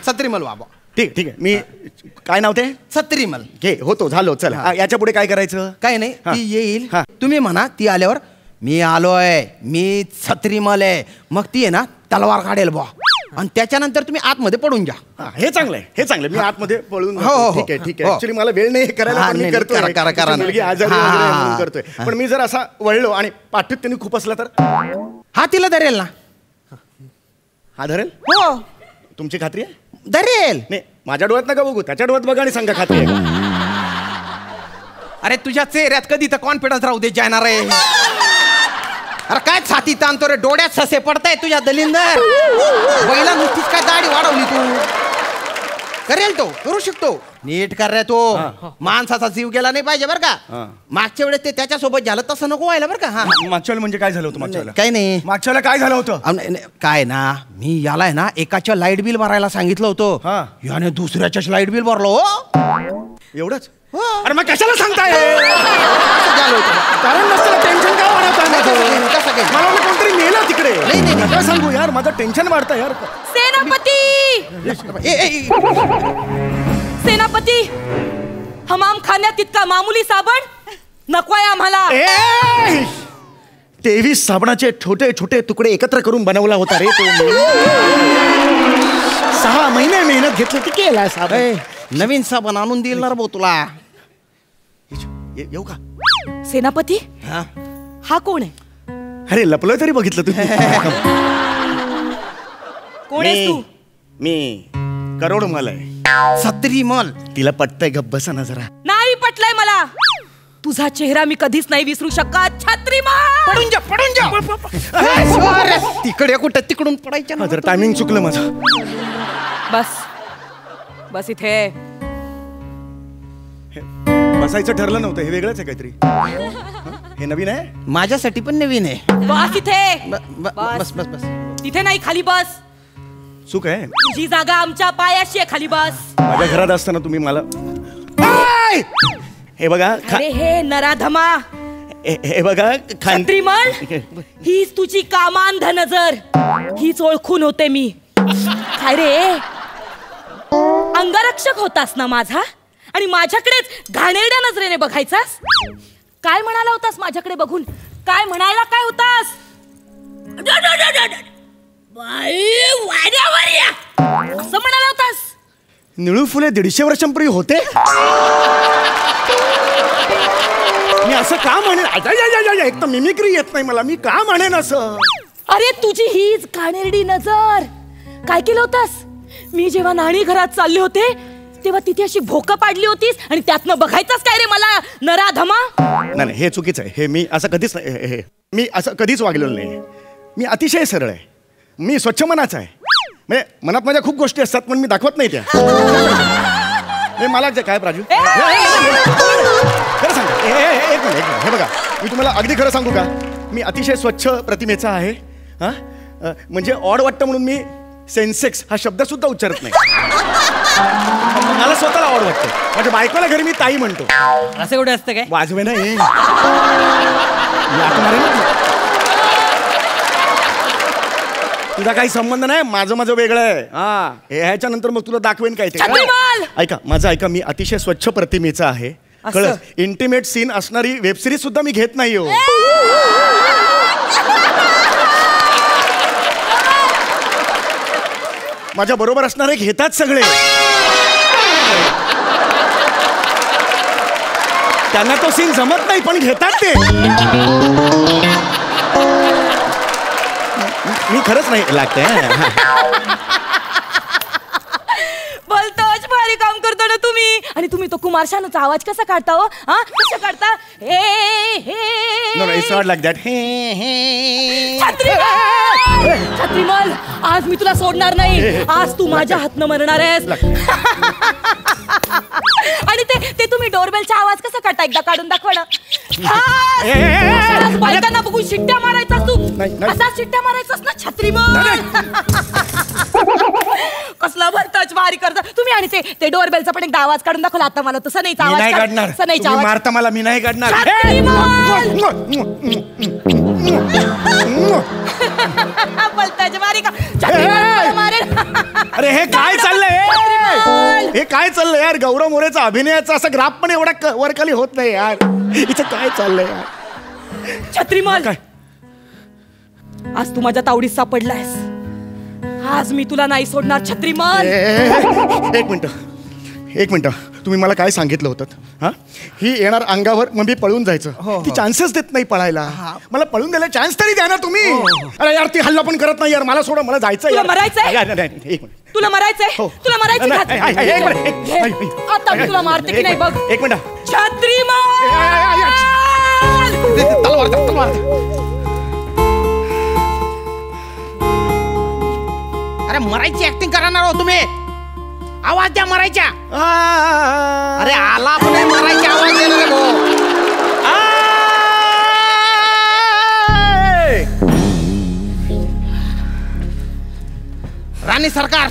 छत्रीमल व्हावा. ठीक आहे. मी काय नाव ते? छत्रीमल. घे होतो झालो. चल याच्या पुढे काय करायचं? काय नाही, ती येईल. तुम्ही म्हणा ती आल्यावर मी आलोय, मी छत्रीमल आहे. मग ती आहे ना तलवार काढेल बा, आणि त्याच्यानंतर तुम्ही आतमध्ये पडून जा. हे चांगलं आहे, हे चांगलं. मी आतमध्ये पळून. हो. ठीक आहे. ऍक्च्युली मला वेळ नाही करायला, पण मी करतोय. मुलगी आजारी वगैरे म्हणून करतोय. पण मी जर असा वळलो आणि पाठीत त्यांनी खूप असला तर? हा तिला धरेल ना. हा धरेल? हो. तुमची खात्री आहे? धरेल. नाही माझ्या डोळ्यात नका बघू, त्याच्या डोळ्यात बघा आणि सांगा खात्री आहे. अरे तुझ्या चेहऱ्यात कधी तर कॉन्फिडन्स राहू दे जाणार आहे. अरे काय छाती ताणतो रे, डोळ्यात ससे पडताय तुझ्या दलिंदर. बैला नुसतीच काय दाढी वाढवली तू? करेल तो, करू शकतो. नीट कर रे तो. माणसाचा जीव गेला नाही पाहिजे बरं का. मागच्या वेळेस ते त्याच्यासोबत झालं तसं नको व्हायला बरं का. मागच्या वेळेला म्हणजे काय झालं होतं? मागच्या वेळेला काही नाही. मागच्या वेळेला काय झालं होतं? काय ना, मी याला आहे ना एकाच्या लाईट बिल भरायला सांगितलं होतं, याने दुसऱ्याच्याच लाईट बिल भरलो. हो एवढंच? अरे मग कशाला सांगताय? झालं होतं. कारण नसतं टेन्शन काय वाढवताय? मला कोणतरी मेलं तिकडे. नाही काय सांगू यार, माझं टेन्शन वाढतं यार. सेनापती, हमाम खाण्यात तितका मामुली साबण नकोय आम्हाला. 23 साबणाचे छोटे छोटे तुकडे एकत्र करून बनवला होता रे तो. 6 महिने मेहनत घेतली ती केला साबण. नवीन साबण आणून देणार भाऊ तुला. येऊ का? सेनापती, हा कोण आहे? अरे लपलोय तरी बघितलं तुम्ही? कोण आहेस तू? मी करोड मल आहे. छत्रीमल. तिला पटतंय? गप्प बसा ना जरा. नाही पटलंय मला. तुझा चेहरा मी कधीच नाही विसरू शकत. छत्रीमल, पडून जा. तिकडे कुठं तिकडून पडायच्या ना. जर टायमिंग चुकलं माझं. बस इथे. बसायचं ठरलं नव्हतं, हे वेगळंच आहे काहीतरी. हे नवीन आहे माझ्यासाठी पण नवीन आहे. बस इथे. बस तिथे नाही, खाली बस. चूक आहे. तुझी जागा आमच्या पायाशी आहे, खाली बस. माझ्या घरात असताना तुम्ही मला. हे बघा अरे हे नराधमा. हे बघा छत्रीमल, हीच तुझी कामांध नजर. हीच ओळखून होते मी. काय रे, अंगरक्षक होतास ना माझा, आणि माझ्याकडेच घाणेरड्या नजरेने बघायचास? काय म्हणाला होतास माझ्याकडे बघून? काय म्हणायला काय होतास? असं म्हणाला होतास? निळू फुले 150 वर्षांपूर्वी होते? मी असं का म्हणेन? एक तर मिमिक्री येत नाही मला. मी का म्हणेन असं? अरे तुझी हीच घाणेरडी नजर. काय केलं होतास? मी जेव्हा नाणी घरात चालले होते तेव्हा तिथे अशी भोकं पाडली होतीस, आणि त्यातनं बघायचाच काय रे मला, नराधमा? नाही हे चुकीचं आहे. हे मी असं कधीच नाही. मी असं कधीच वागलेलो नाही. मी अतिशय सरळ आहे. मी स्वच्छ मनाचा आहे. म्हणजे मनात माझ्या खूप गोष्टी असतात पण मी दाखवत नाही त्या. मला काय प्राजू खरं सांगा. एक मिनिट हे बघा, मी तुम्हाला अगदी खरं सांगू का? मी अतिशय स्वच्छ प्रतिमेचा आहे. म्हणजे ऑड वाटतं म्हणून मी सेन्सेक्स हा शब्द सुद्धा उच्चारत नाही. मला स्वतःला ऑड वाटतं. माझ्या बायकोला घरी मी ताई म्हणतो. असं एवढं असतं काय? वाजवे ना हे. तुझा काही संबंध नाही. माझं वेगळं आहे. हे ह्याच्या नंतर मग तुला दाखवेन काय ते. ऐका माझं ऐका. मी अतिशय स्वच्छ प्रतिमेचा आहे. कळलं? इंटिमेट सीन असणारी वेबसिरीज सुद्धा मी घेत नाही हो. माझ्या बरोबर असणारे घेतात सगळे. त्यांना तो सीन जमत नाही पण घेतात ते. मी खरंच नाही लागतंय. बोलतोच भारी काम करतो ना तुम्ही. आणि तुम्ही तो कुमार शानूचा आवाज कसा काढता हो? हा कसं काढता? हे No, it's not like that. छत्रीमल, आज मी तुला सोडणार नाही. आज तू माझ्या हातनं मरणार आहेस. आणि ते तुम्ही डोरबेलचा आवाज कसा काढता? एकदा काढून दाखवा ना. बायकांना बघून शिट्ट्या मारायचास तू. असा शिट्ट्या मारायचास ना छत्रीमल. कसला भलताच भारी करता तुम्ही. आणि ते डोरबेलचा पण एकदा आवाज काढून दाखवला आता मला. तसं नाही आवाज काढणार. सनईचा आवाज मारता मला. मी नाही काढणार. भलताच भारी का. अरे हे काय चाललंय? हे काय चाललंय यार? गौरव मोरेचा अभिनयाचा असा ग्राफ पण एवढा वरखाली होत नाही यार. इथं काय चाललंय यार? छत्रीमल, काय आज तू माझ्या तावडीत सापडलायस. आज मी तुला नाही सोडणार छत्रीमल. एक मिनिट तुम्ही मला काय सांगितलं होतं? हा, ही येणार अंगावर मग मी पळून जायचं. ती चान्सेस देत नाही पळायला. मला पळून द्यायला चान्स तरी द्या ना तुम्ही. अरे यार ती हल्ला पण करत नाही यार. मला सोडा, मला जायचं. तुला मरायचंय? एक मिनिट. तुला मरायचंय? तुला मरायचं? आता मी तुला मारते की नाही बघ. एक मिनिट. छत्रीमल, अरे मरायची ऍक्टिंग करणार हो तुम्ही. आवाज द्या मरायच्या. अरे आला पण नाही मरायची आवाज देणार रे भाऊ. राणी सरकार,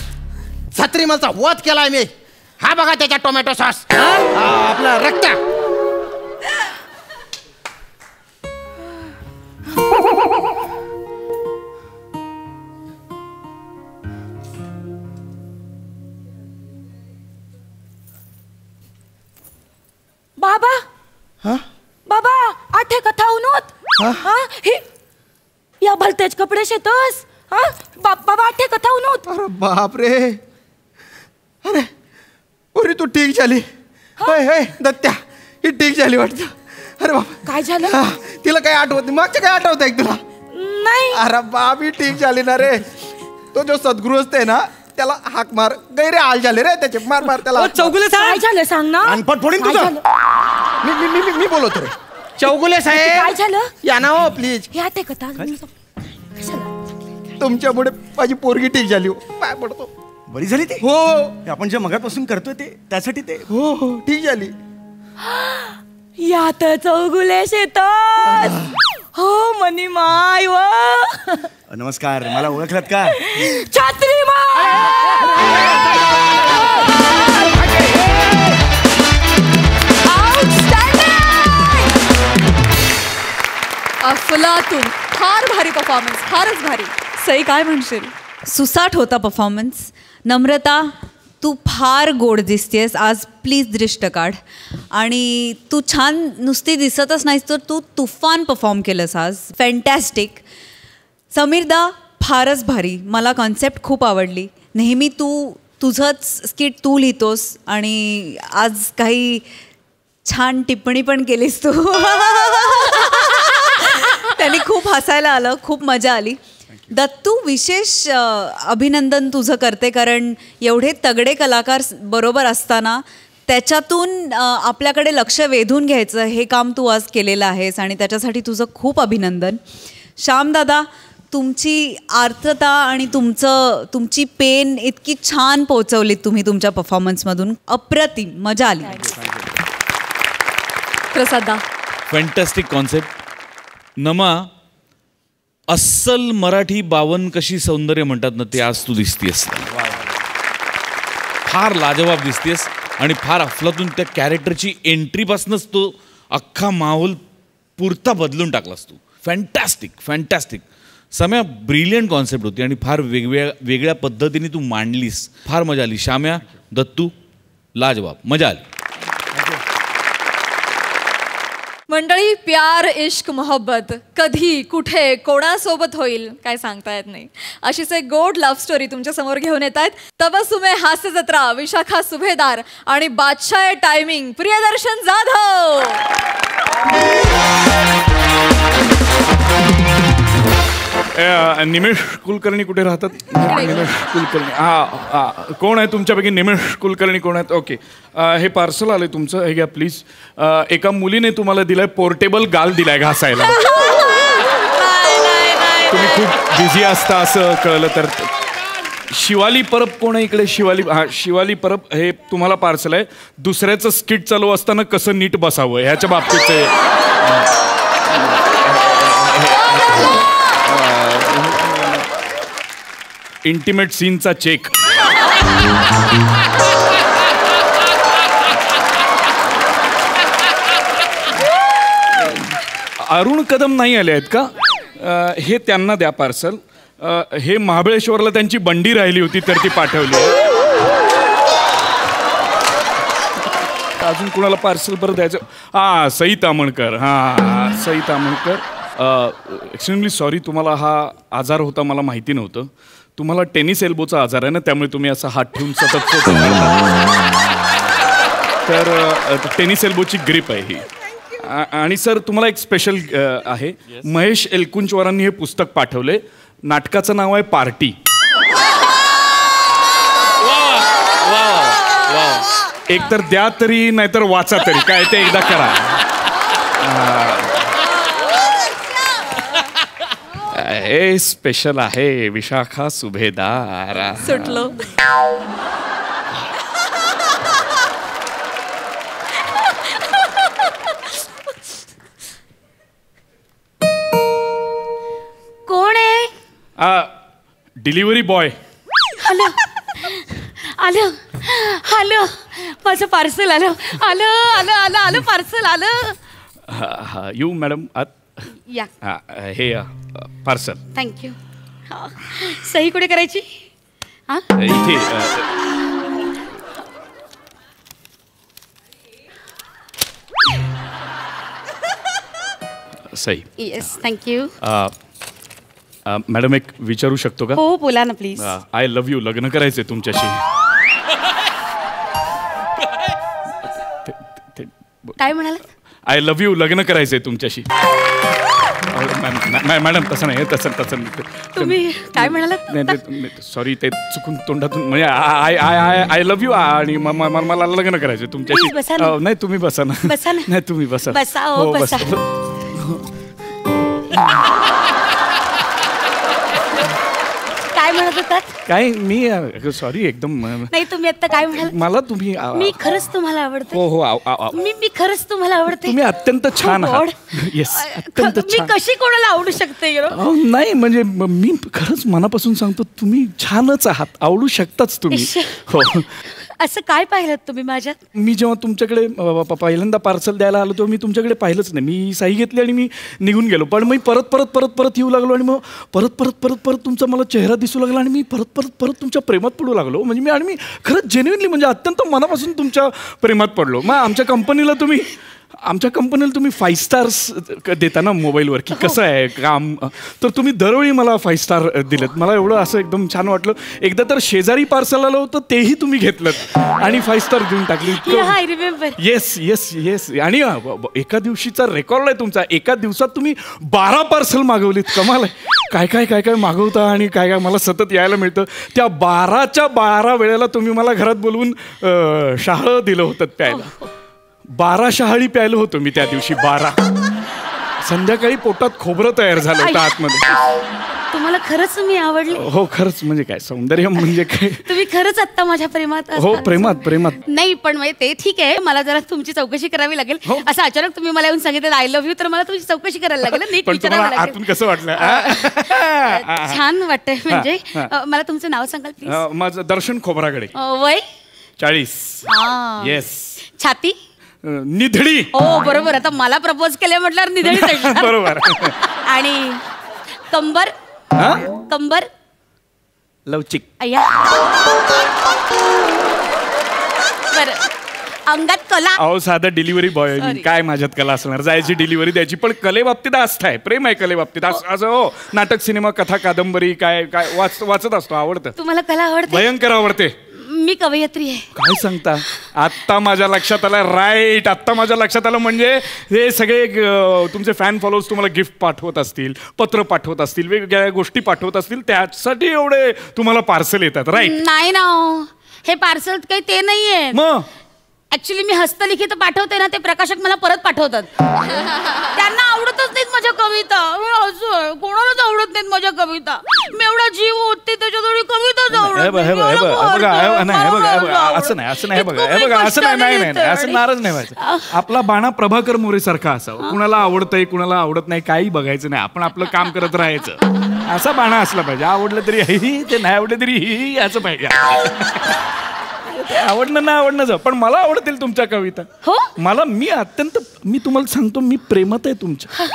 छत्रीमलचा वध केलाय मी. हा बघा त्याच्या टोमॅटो सॉस. आपला रक्त. बाबा, बाबा आठे कथा उनोत. या भलतेच कपडे शेतस. बाबा आठे कथा उनोत. अरे बाप रे. अरे अरे तू ठीक झाली. दत्त्या ही ठीक झाली वाटतं. अरे बाप काय झालं? तिला काय आठवत नाही. मागच्या काय आठवत आहे तुला? नाही. अरे बाप ही ठीक झाली ना रे. तो जो सद्गृहस्थ आहे ना त्याला हाक मार. गैरे हाल झाले रे त्याचे. मार मार त्याला. चौगुले काय झालं सांग ना. अनपट फोडीन तुझं. मी बोलतो रे. चौगुले साहेब काय झालं? या ना हो प्लीज. या ते कथा. तुमच्यामुळे माझी पोरगी ठीक झाली हो. पाय पडतो. बरी झाली ती? हो. आपण जे मगापासून करतोय ते त्यासाठी ते. हो हो ठीक झाली. या तर चौगुले शेतस. हो मनी माय व. नमस्कार. मला ओळखलात का? अफलातून. फार भारी परफॉर्मन्स. फारच भारी. सई काय म्हणशील? सुसाट होता परफॉर्मन्स. नम्रता, तू फार गोड दिसतेस आज. प्लीज दृष्ट काढ. आणि तू छान नुसती दिसतच नाहीस तर तू तुफान परफॉर्म केलंस आज. फॅन्टॅस्टिक. समीरदा, फारच भारी. मला कॉन्सेप्ट खूप आवडली. नेहमी तुझंच स्किट तू लिहितोस आणि आज काही छान टिप्पणी पण केलीस तू. त्यांनी खूप हसायला आलं. खूप मजा आली. दत्तू, विशेष अभिनंदन तुझं करते. कारण एवढे तगडे कलाकार बरोबर असताना त्याच्यातून आपल्याकडे लक्ष वेधून घ्यायचं हे काम तू आज केलेलं आहेस आणि त्याच्यासाठी तुझं खूप अभिनंदन. श्यामदादा, तुमची आर्थता आणि तुमची पेन इतकी छान पोहोचवलीत तुम्ही तुमच्या परफॉर्मन्समधून. अप्रतिम मजा आली. प्रसादा, फॅन्टॅस्टिक कॉन्सेप्ट. नमा, अस्सल मराठी बावन कशी सौंदर्य म्हणतात ना ते आज तू दिसतेस. फार लाजवाब दिसतेस आणि फार अफलातून त्या कॅरेक्टरची एंट्रीपासूनच तो अख्खा माहोल पुरता बदलून टाकलास तू. Fantastic fantastic. Samya, brilliant concept होती आणि फार वेगळ्या पद्धतीने तू मांडलीस. फार मजा आली. श्याम्या, दत्तू, लाजवाब. मजा आली. मंडळी, प्यार इश्क मोहब्बत कधी कुठे कोणासोबत होईल काय सांगता येत नाही. अशीच एक गोड लव्ह स्टोरी तुमच्या समोर घेऊन येत आहेत तबसुमे हास्य जत्रा, विशाखा सुभेदार आणि बादशाह टायमिंग प्रियदर्शन जाधव. निमेश कुलकर्णी कुठे राहतात? निमेश कुलकर्णी, हा कोण आहे तुमच्यापैकी निमेश कुलकर्णी कोण आहेत? ओके, हे पार्सल आलंय तुमचं, हे घ्या प्लीज. एका मुलीने तुम्हाला दिलाय पोर्टेबल गाल दिलाय घासायला. तुम्ही खूप बिझी असता असं कळलं तर. शिवाली परब कोण आहे इकडे? शिवाली परब, हे तुम्हाला पार्सल आहे. दुसऱ्याचं स्किट चालू असताना कसं नीट बसावं ह्याच्या बाबतीत. इंटिमेट सीनचा चेक. अरुण कदम नाही आले आहेत का? हे त्यांना द्या पार्सल. हे महाबळेश्वरला त्यांची बंडी राहिली होती तर ती पाठवली. अजून कुणाला पार्सल बरं द्यायचं? सई तामणकर. सई तामणकर, एक्स्ट्रीमली सॉरी, तुम्हाला हा आजार होता मला माहिती नव्हतं. तुम्हाला टेनिस एल्बोचा आजार आहे ना, त्यामुळे तुम्ही असा हात ठेवून सतत फोटो तर टेनिस एल्बोची ग्रिप आहे ही. आणि सर तुम्हाला एक स्पेशल आहे. महेश एलकुंचवारांनी हे पुस्तक पाठवले. नाटकाचं नाव आहे पार्टी. एक तर द्या तरी नाहीतर वाचा तरी, काय ते एकदा करा. हे स्पेशल आहे विशाखा सुभेदार. सुटलो. कोण आहे? Delivery boy. हॅलो आलं आलं, माझं पार्सल आलं आलं आलं आलं आलं पार्सल आलं. यू मॅडम आत या. हे पार्सल थँक्यू. सही कुठे करायची? इथे. सही. Yes thank you. मॅडम एक विचारू शकतो का? हो बोला ना प्लीज. आय लव्ह यू लग्न करायचंय तुमच्याशी. काय म्हणाला? आय लव्ह यू लग्न करायचंय तुमच्याशी. मॅडम तसं नाही, तसं तुम्ही काय म्हणालात? सॉरी, ते चुकून तोंडातून, म्हणजे आय लव्ह यू आणि मला लग्न करायचंय तुमच्याशी. नाही तुम्ही बसा ना. बसा ना. नाही तुम्ही बसा. बसा हो बसा. काय म्हणत होतात? काय मी सॉरी एकदम. नाही तुम्ही आता काय म्हणाल? मला तुम्ही मी खरंच तुम्हाला आवडते. हो हो, मी खरंच तुम्हाला आवडते. तुम्ही अत्यंत छान आहात. येस, अत्यंत मी छान. कशी कोणाला आवडू शकते? नाही म्हणजे मी खरंच मनापासून सांगतो, तुम्ही छानच आहात, आवडू शकताच तुम्ही. हो. असं काय पाहिलं तुम्ही माझ्यात? मी जेव्हा तुमच्याकडे पहिल्यांदा पार्सल द्यायला आलो तेव्हा मी तुमच्याकडे पाहिलंच नाही. मी साई घेतली आणि मी निघून गेलो. पण मी परत येऊ लागलो आणि मग परत तुमचा मला चेहरा दिसू लागला आणि मी परत तुमच्या प्रेमात पडू लागलो. म्हणजे मी खरंच जेन्युइनली म्हणजे अत्यंत मनापासून तुमच्या प्रेमात पडलो. मग आमच्या कंपनीला तुम्ही 5 स्टार्स देता ना मोबाईलवर, की कसं आहे काम, तर तुम्ही दरवेळी मला 5 स्टार दिलेत. मला एवढं असं एकदम छान वाटलं. एकदा तर शेजारी पार्सल आलं होतं तेही तुम्ही घेतलं आणि 5 स्टार देऊन टाकली. येस. आणि एका दिवशीचा रेकॉर्ड आहे तुमचा. एका दिवसात तुम्ही 12 पार्सल मागवलीत. कमाल आहे. काय मागवता आणि काय मला सतत यायला मिळतं. त्या 12च्या 12 वेळेला तुम्ही मला घरात बोलवून शहाळं दिलं होतं प्यायला. 12 शहाळी प्यायलो होतो मी त्या दिवशी. 12. संध्याकाळी पोटात खोबरं तयार झालं होतं आतमध्ये. तुम्हाला खरंच मी आवडले? हो खरंच. म्हणजे काय सौंदर्य म्हणजे काय? तुम्ही खरंच आता माझ्या प्रेमात? हो प्रेमात नाही पण ते ठीक आहे. मला जरा तुमची चौकशी करावी लागेल. असं अचानक तुम्ही मला येऊन सांगितलं आय लव्ह यू, तर मला तुमची चौकशी करायला लागेल. नीट विचारावं लागेल. आतून कसं वाटलं? छान वाटतंय. म्हणजे मला तुमचं नाव सांगाल प्लीज? माझं दर्शन खोबरागडे. वय? 40. येस. छाती? निधडी. हो बरोबर. आता मला प्रपोज केले म्हटल्यावर निधडी. बरोबर. आणि कंबर? कंबर लवचिक. अय्या. बरं अंगात कला. अहो साधं डिलिव्हरी बॉय काय माझ्यात कला असणार, जायची डिलिव्हरी द्यायची. पण कले बाबतीत आस्था आहे, प्रेम आहे कले बाबतीत. असं हो, नाटक सिनेमा कथा कादंबरी काय काय वाचत असतो, आवडतं. तुम्हाला कला आवडते? भयंकर आवडते. मी कवयित्री आहे. काय सांगता, आत्ता माझ्या लक्षात आलं. राईट, आत्ता माझ्या लक्षात आलं. म्हणजे हे सगळे तुमचे फॅन फॉलोअर्स तुम्हाला गिफ्ट पाठवत असतील, पत्र पाठवत असतील, वेगवेगळ्या गोष्टी पाठवत असतील, त्यासाठी एवढे तुम्हाला पार्सल येतात. राईट? नाही ना, हे पार्सल काही ते नाहीये. मग ऍक्च्युली मी हस्तलिखित पाठवते ना, ते प्रकाशक मला परत पाठवतात. त्यांना आवडतच नाहीत माझ्या कविता. कोणालाच आवडत नाहीत माझ्या कविता. मी एवढा जीव ओतते त्याच्याजवळ कविताच असं नाराज नाही व्हायचं. आपला बाणा प्रभाकर मोरे सारखा असावा. कुणाला आवडतंय कुणाला आवडत नाही काही बघायचं नाही, आपण आपलं काम करत राहायचं. असा बाणा असला पाहिजे. आवडलं तरी ही, ते नाही आवडलं तरी ही, असं पाहिजे. आवडणं ना आवडणं जा, पण मला आवडतील तुमच्या कविता. हो, मला मी तुम्हाला सांगतो, मी प्रेमात आहे तुमच्या.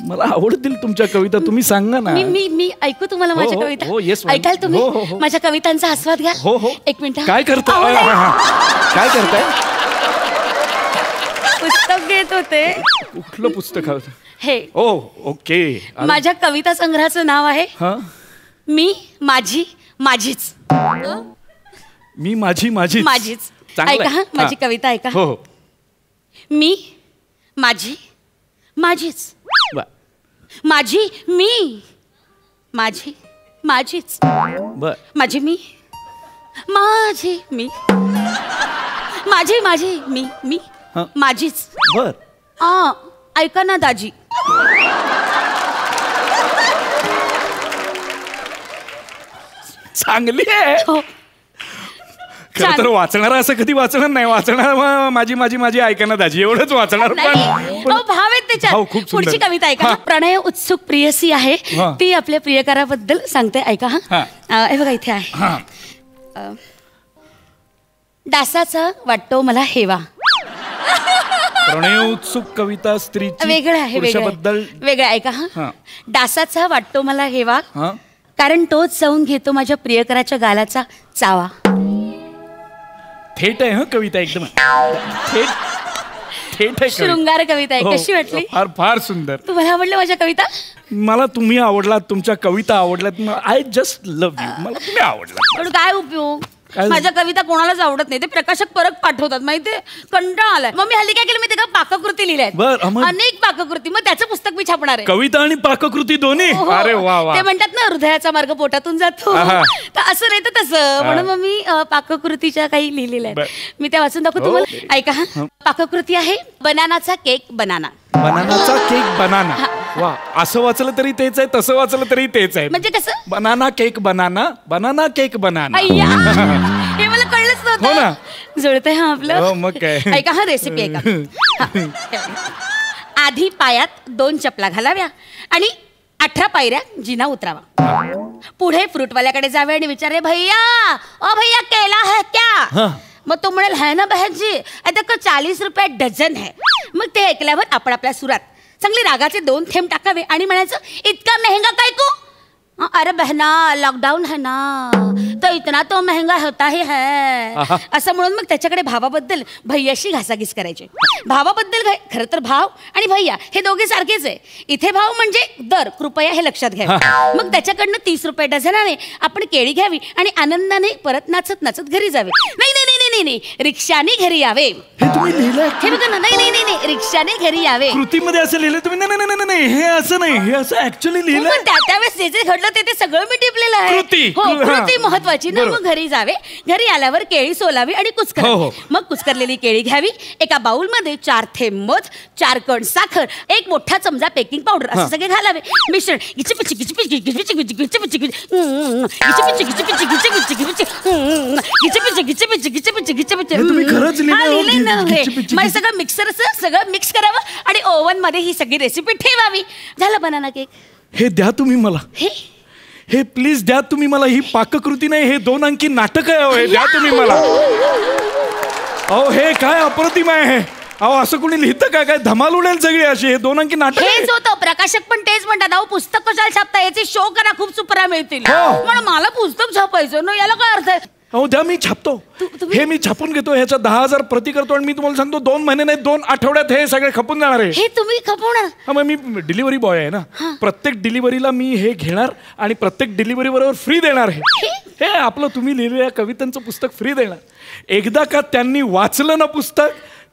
मला आवडतील तुमच्या कविता. तुम्ही सांगा ना. मी ऐकू तुम्हाला माझ्या कविता? हो, येस. ऐकाल तुम्ही माझ्या कवितांचा आस्वाद घ्या? हो हो. एक मिनिट. काय करताय? काय करताय? पुस्तक घेत होते. कुठलं पुस्तक? हे. ओ ओके. माझ्या कविता संग्रहाचं नाव आहे मी माझी माझीच. मी माझी माझीच. ऐका हा, माझी कविता ऐका. हो. मी माझी माझीच. माझी मी माझी माझीच. माझी मी माझी मी माझी माझी मी मी माझीच. ऐका ना दाजी. चांगली आहे. खरं तर वाचणार असं कधी वाचणार नाही. वाचणार माझी माझी माझी ऐका ना दाजी एवढंच वाचणार. भाव आहेत त्याच्यात. पुढची कविता ऐका. प्रणय उत्सुक प्रियसी आहे, ती आपल्या प्रियकराबद्दल सांगते. ऐका हा. हे बघा इथे आहे. डासाचा वाटतो मला हेवा. प्रणय उत्सुक कविता स्त्रीची वेगळं आहे, वेगळं. ऐका हा. डासाचा वाटतो मला हेवा, कारण तोच जाऊन घेतो माझ्या प्रियकराच्या गालाचा चावा. थेट आहे कविता, एकदम थेट आहे. शृंगार कविता आहे. कशी वाटली? फार फार सुंदर. तुम्हाला आवडली माझ्या कविता? मला तुम्ही आवडलात, तुमच्या कविता आवडल्यात. I just love you. मला तुम्ही आवडला. पण काय उपयोग, माझ्या कविता कोणालाच आवडत नाही. ते प्रकाशक परत पाठवतात माहितीये. कंटाळा आलाय. मग मी हल्ली काय केलं माहिती का, पाककृती लिहिल्यात. अनेक पाककृती. मग त्याचं पुस्तक मी छापणार आहे. कविता आणि पाककृती दोन्ही? अरे वा वा. ते म्हणतात ना, हृदयाचा मार्ग पोटातून जातो, तर असं नाही तर तसं. म्हणून मग मी पाककृतीच्या काही लिहिलेल्या आहेत. मी त्या वाचून दाखवतो तुम्हाला. ऐका हा. पाककृती आहे बनानाचा केक बनाना. बनानाचा केक बनाना. वा, असं वाचलं तरी तेच आहे, तसं वाचलं तरी तेच आहे. म्हणजे कसं? Banana cake banana, banana cake banana. हे मला कळलंच नव्हतं. हो ना, जुळतंय हा आपलं. मग काय. ऐका हा, रेसिपी ऐका. आधी पायात 2 चपला घालाव्या आणि 18 पायऱ्या जिना उतरावा. पुढे फ्रूटवाल्याकडे जावे आणि विचारे, भैया ओ भैया केला है क्या? मग तो म्हणेल, है ना बहन जी, आता 40 रुपये डझन है. मग ते ऐकल्यावर आपण आपल्या सुरात चांगले रागाचे 2 थेंब टाकावे आणि म्हणायचं, इतका महंगा काय को? अरे बहना, लॉकडाऊन है ना, तो इतना तो महंगा होता ही है. असं म्हणून मग त्याच्याकडे भावाबद्दल भैयाशी घासाघीस करायचे. भावाबद्दल खरं तर भाव आणि भैया हे दोघे सारखेच आहे. इथे भाव म्हणजे दर, कृपया हे लक्षात घ्या. मग त्याच्याकडनं 30 रुपये डझनाने आपण केळी घ्यावी आणि आनंदाने परत नाचत नाचत घरी जावे. नाही नाही नाही नाही, रिक्षाने घरी यावे. हे तुम्ही लिहिलंय? हे बघा ना. नाही नाही नाही, रिक्षाने घरी यावे. कृतीमध्ये असं लिहिलंय तुम्ही? नाही नाही नाही, हे असं नाही, हे असं ऍक्च्युअली लिहिलंय. त्यावेळेस जे जे घडलं ते सगळं मी टिपलेलं आहे. कृती महत्वाची ना. मग घरी जावे. घरी आल्यावर केळी सोलावी आणि कुस्करावी. मग कुस्करलेली केळी घ्यावी. एका बाउल मध्ये 4 थेंब मध, 4 कण साखर, 1 मोठा चमचा बेकिंग पावडर असं सगळे घालावे. मिश्रण सगळं मिक्सर सगळं मिक्स करावं आणि ओव्हन मध्ये ही सगळी रेसिपी ठेवावी. झालं बनाना केक. हे द्या तुम्ही मला. हे प्लीज द्या तुम्ही मला. ही पाककृती नाही, हे 2 अंकी नाटक आहे. हे द्या तुम्ही मला. अहो हे काय अप्रतिम आहे. अहो असं कोणी लिहितं का? काय धमाल उडेल सगळी अशी. हे 2 अंकी नाटक हेच होतं. प्रकाशक पण तेच म्हणतात, अहो पुस्तक कशाला छापता, याचे शो करा, खूप सुपरा मिळतील. म्हणून मला पुस्तक छापायचं ना, याला काय अर्थ आहे? हो द्या, मी छापतो. हे मी छापून घेतो, ह्याचा 10,000 प्रति करतो आणि मी तुम्हाला सांगतो 2 महिने नाही 2 आठवड्यात हे सगळे खपून जाणार आहे. हे तुम्ही खपवणार? हा, मग मी डिलिव्हरी बॉय आहे ना. प्रत्येक डिलिव्हरीला मी हे घेणार आणि प्रत्येक डिलिव्हरी बरोबर फ्री देणार. हे आपलं तुम्ही लिहिलेल्या कवितांचं पुस्तक फ्री देणार. एकदा का त्यांनी वाचलं ना पुस्तक,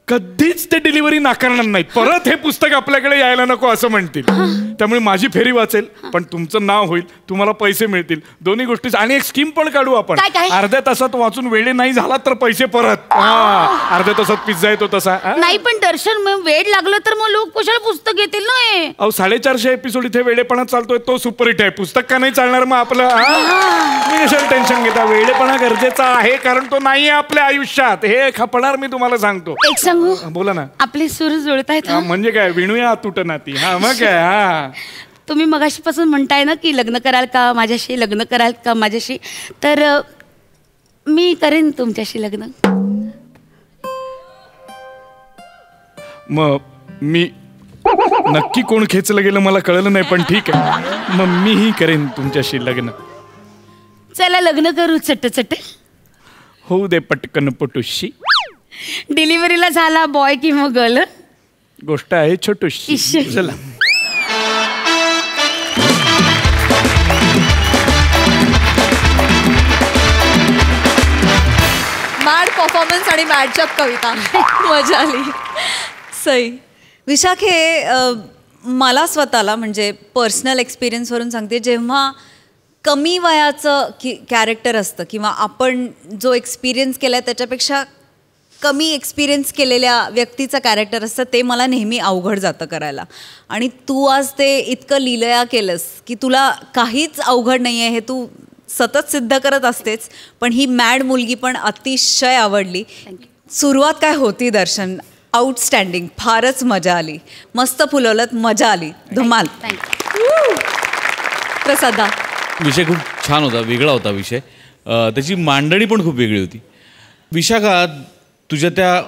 कधीच ते डिलिव्हरी नाकारणार नाहीत. परत हे पुस्तक आपल्याकडे यायला नको असं म्हणतील. त्यामुळे माझी फेरी वाचेल, पण तुमचं नाव होईल, तुम्हाला पैसे मिळतील. दोन्ही गोष्टी. आणि एक स्कीम पण काढू आपण. अर्ध्या तासात वाचून वेळ नाही झाला तर पैसे परत. अर्ध्या तासात पिझ्झा येतो तसा. नाही पण दर्शन, वेळ लागलं तर मग लोक कशाला पुस्तक घेतील ना. अहो 450 एपिसोड इथे वेळेपणा चालतोय, तो सुपरहिट आहे. पुस्तक का नाही चालणार मग आपलं? मी कशाला टेन्शन घेता. वेळेपणा गरजेचा आहे, कारण तो नाही आहे आपल्या आयुष्यात. हे खपणार मी तुम्हाला सांगतो. बोला ना. आपले सूर जुळत आहेत. म्हणजे काय, विणूया तुटना ती. हा मग काय. हा तुम्ही मगाशीपासून म्हणताय ना की लग्न कराल का माझ्याशी, लग्न कराल का माझ्याशी, तर मी करेन तुमच्याशी लग्न. मग मी नक्की कोण खेचलं गेलं मला कळलं नाही, पण ठीक आहे. मग मीही करेन तुमच्याशी लग्न. चला लग्न करू चट. होऊ दे पटकन पटुशी. डिलिव्हरीला झाला बॉय किंवा गर्ल, गोष्ट आहे छोटूशी. चला. मॅड परफॉर्मन्स आणि मॅडच्या कविता मजा आली. सई. विशाखे, मला स्वतःला म्हणजे पर्सनल एक्सपिरियन्सवरून सांगते, जेव्हा कमी वयाचं कॅरेक्टर असतं किंवा आपण जो एक्सपिरियन्स केला आहे त्याच्यापेक्षा कमी एक्सपिरियन्स केलेल्या व्यक्तीचं कॅरेक्टर असतं, ते मला नेहमी अवघड जातं करायला. आणि तू आज ते इतकं लीलया केलंस की तुला काहीच अवघड नाही आहे, हे तू सतत सिद्ध करत असतेच. पण ही मॅड मुलगी पण अतिशय आवडली. सुरुवात काय होती दर्शन, आउटस्टँडिंग, फारच मजा आली. मस्त फुलवलत, मजा आली, धमाल. प्रसादा. विषय खूप छान होता, वेगळा होता विषय. त्याची मांडणी पण खूप वेगळी होती. विशाखा, तुझ्या त्या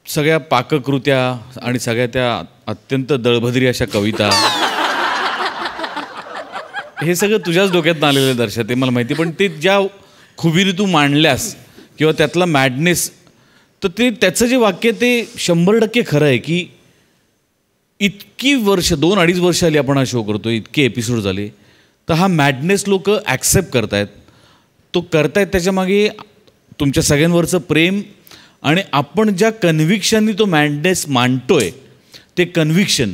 सगळ्या पाककृत्या आणि सगळ्या त्या अत्यंत दळभद्री अशा कविता, हे सगळं तुझ्याच डोक्यात आलेलं दर्शते मला माहिती. पण ते ज्या खुबीने तू मांडल्यास किंवा त्यातला मॅडनेस, तर ते त्याचं जे वाक्य ते 100% खरं आहे की इतकी वर्ष, 2-2.5 वर्ष आली आपण हा शो करतो, इतके एपिसोड झाले, तर हा मॅडनेस लोक ॲक्सेप्ट करतायत. तो करतायत त्याच्यामागे तुमच्या सगळ्यांवरचं प्रेम आणि आपण ज्या कन्व्हिक्शननी तो मॅडनेस मांडतोय ते कन्व्हिक्शन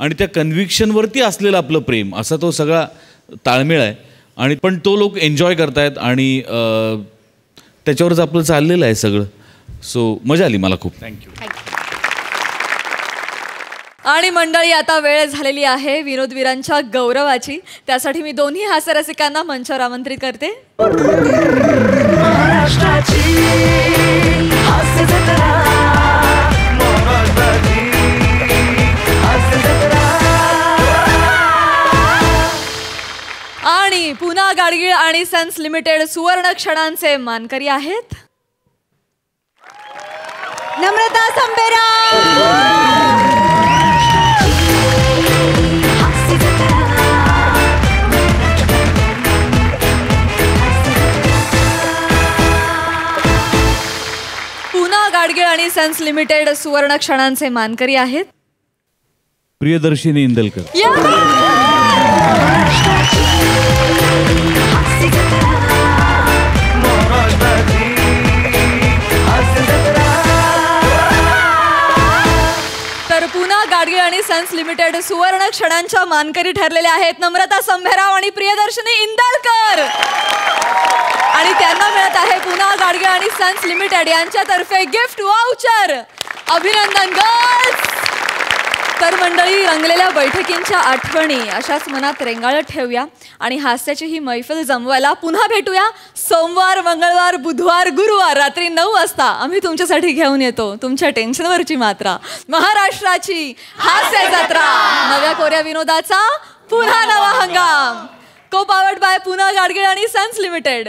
आणि त्या कन्व्हिक्शनवरती असलेलं आपलं प्रेम, असा तो सगळा ताळमेळ आहे. आणि पण तो लोक एन्जॉय करतायत आणि त्याच्यावरच आपलं चाललेलं आहे सगळं. सो मजा आली मला खूप. थँक्यू. आणि मंडळी, आता वेळ झालेली आहे विनोदवीरांच्या गौरवाची. त्यासाठी मी दोन्ही हास्यरसिकांना मंचावर आमंत्रित करते. आणि पुन्हा गाडगीळ आणि सन्स लिमिटेड सुवर्ण क्षणांचे मानकरी आहेत नम्रता संभेरा. पुन्हा गाडगीळ आणि सन्स लिमिटेड सुवर्ण क्षणांचे मानकरी आहेत प्रियदर्शिनी इंदलकर. तर पुन्हा गाडगीळ आणि सन्स लिमिटेड सुवर्ण क्षणांच्या मानकरी ठरलेल्या आहेत नम्रता संभेराव आणि प्रियदर्शिनी इंदलकर. आणि त्यांना मिळत आहे पुन्हा गाडगीळ आणि सन्स लिमिटेड यांच्यातर्फे गिफ्ट वाउचर. अभिनंदन गर्ल्स. तर मंडळी, रंगलेल्या बैठकींच्या आठवणी अशाच मनात रेंगाळत ठेवूया आणि हास्याची ही मैफिल जमवायला पुन्हा भेटूया सोमवार, मंगळवार, बुधवार, गुरुवार रात्री 9 वाजता. आम्ही तुमच्यासाठी घेऊन येतो तुमच्या टेन्शनवरची मात्रा, महाराष्ट्राची हास्य जत्रा, नव्या कोऱ्या विनोदाचा पुन्हा नवा हंगाम. को पावर्ड बाय पुन्हा गाडगीळ आणि सन्स लिमिटेड.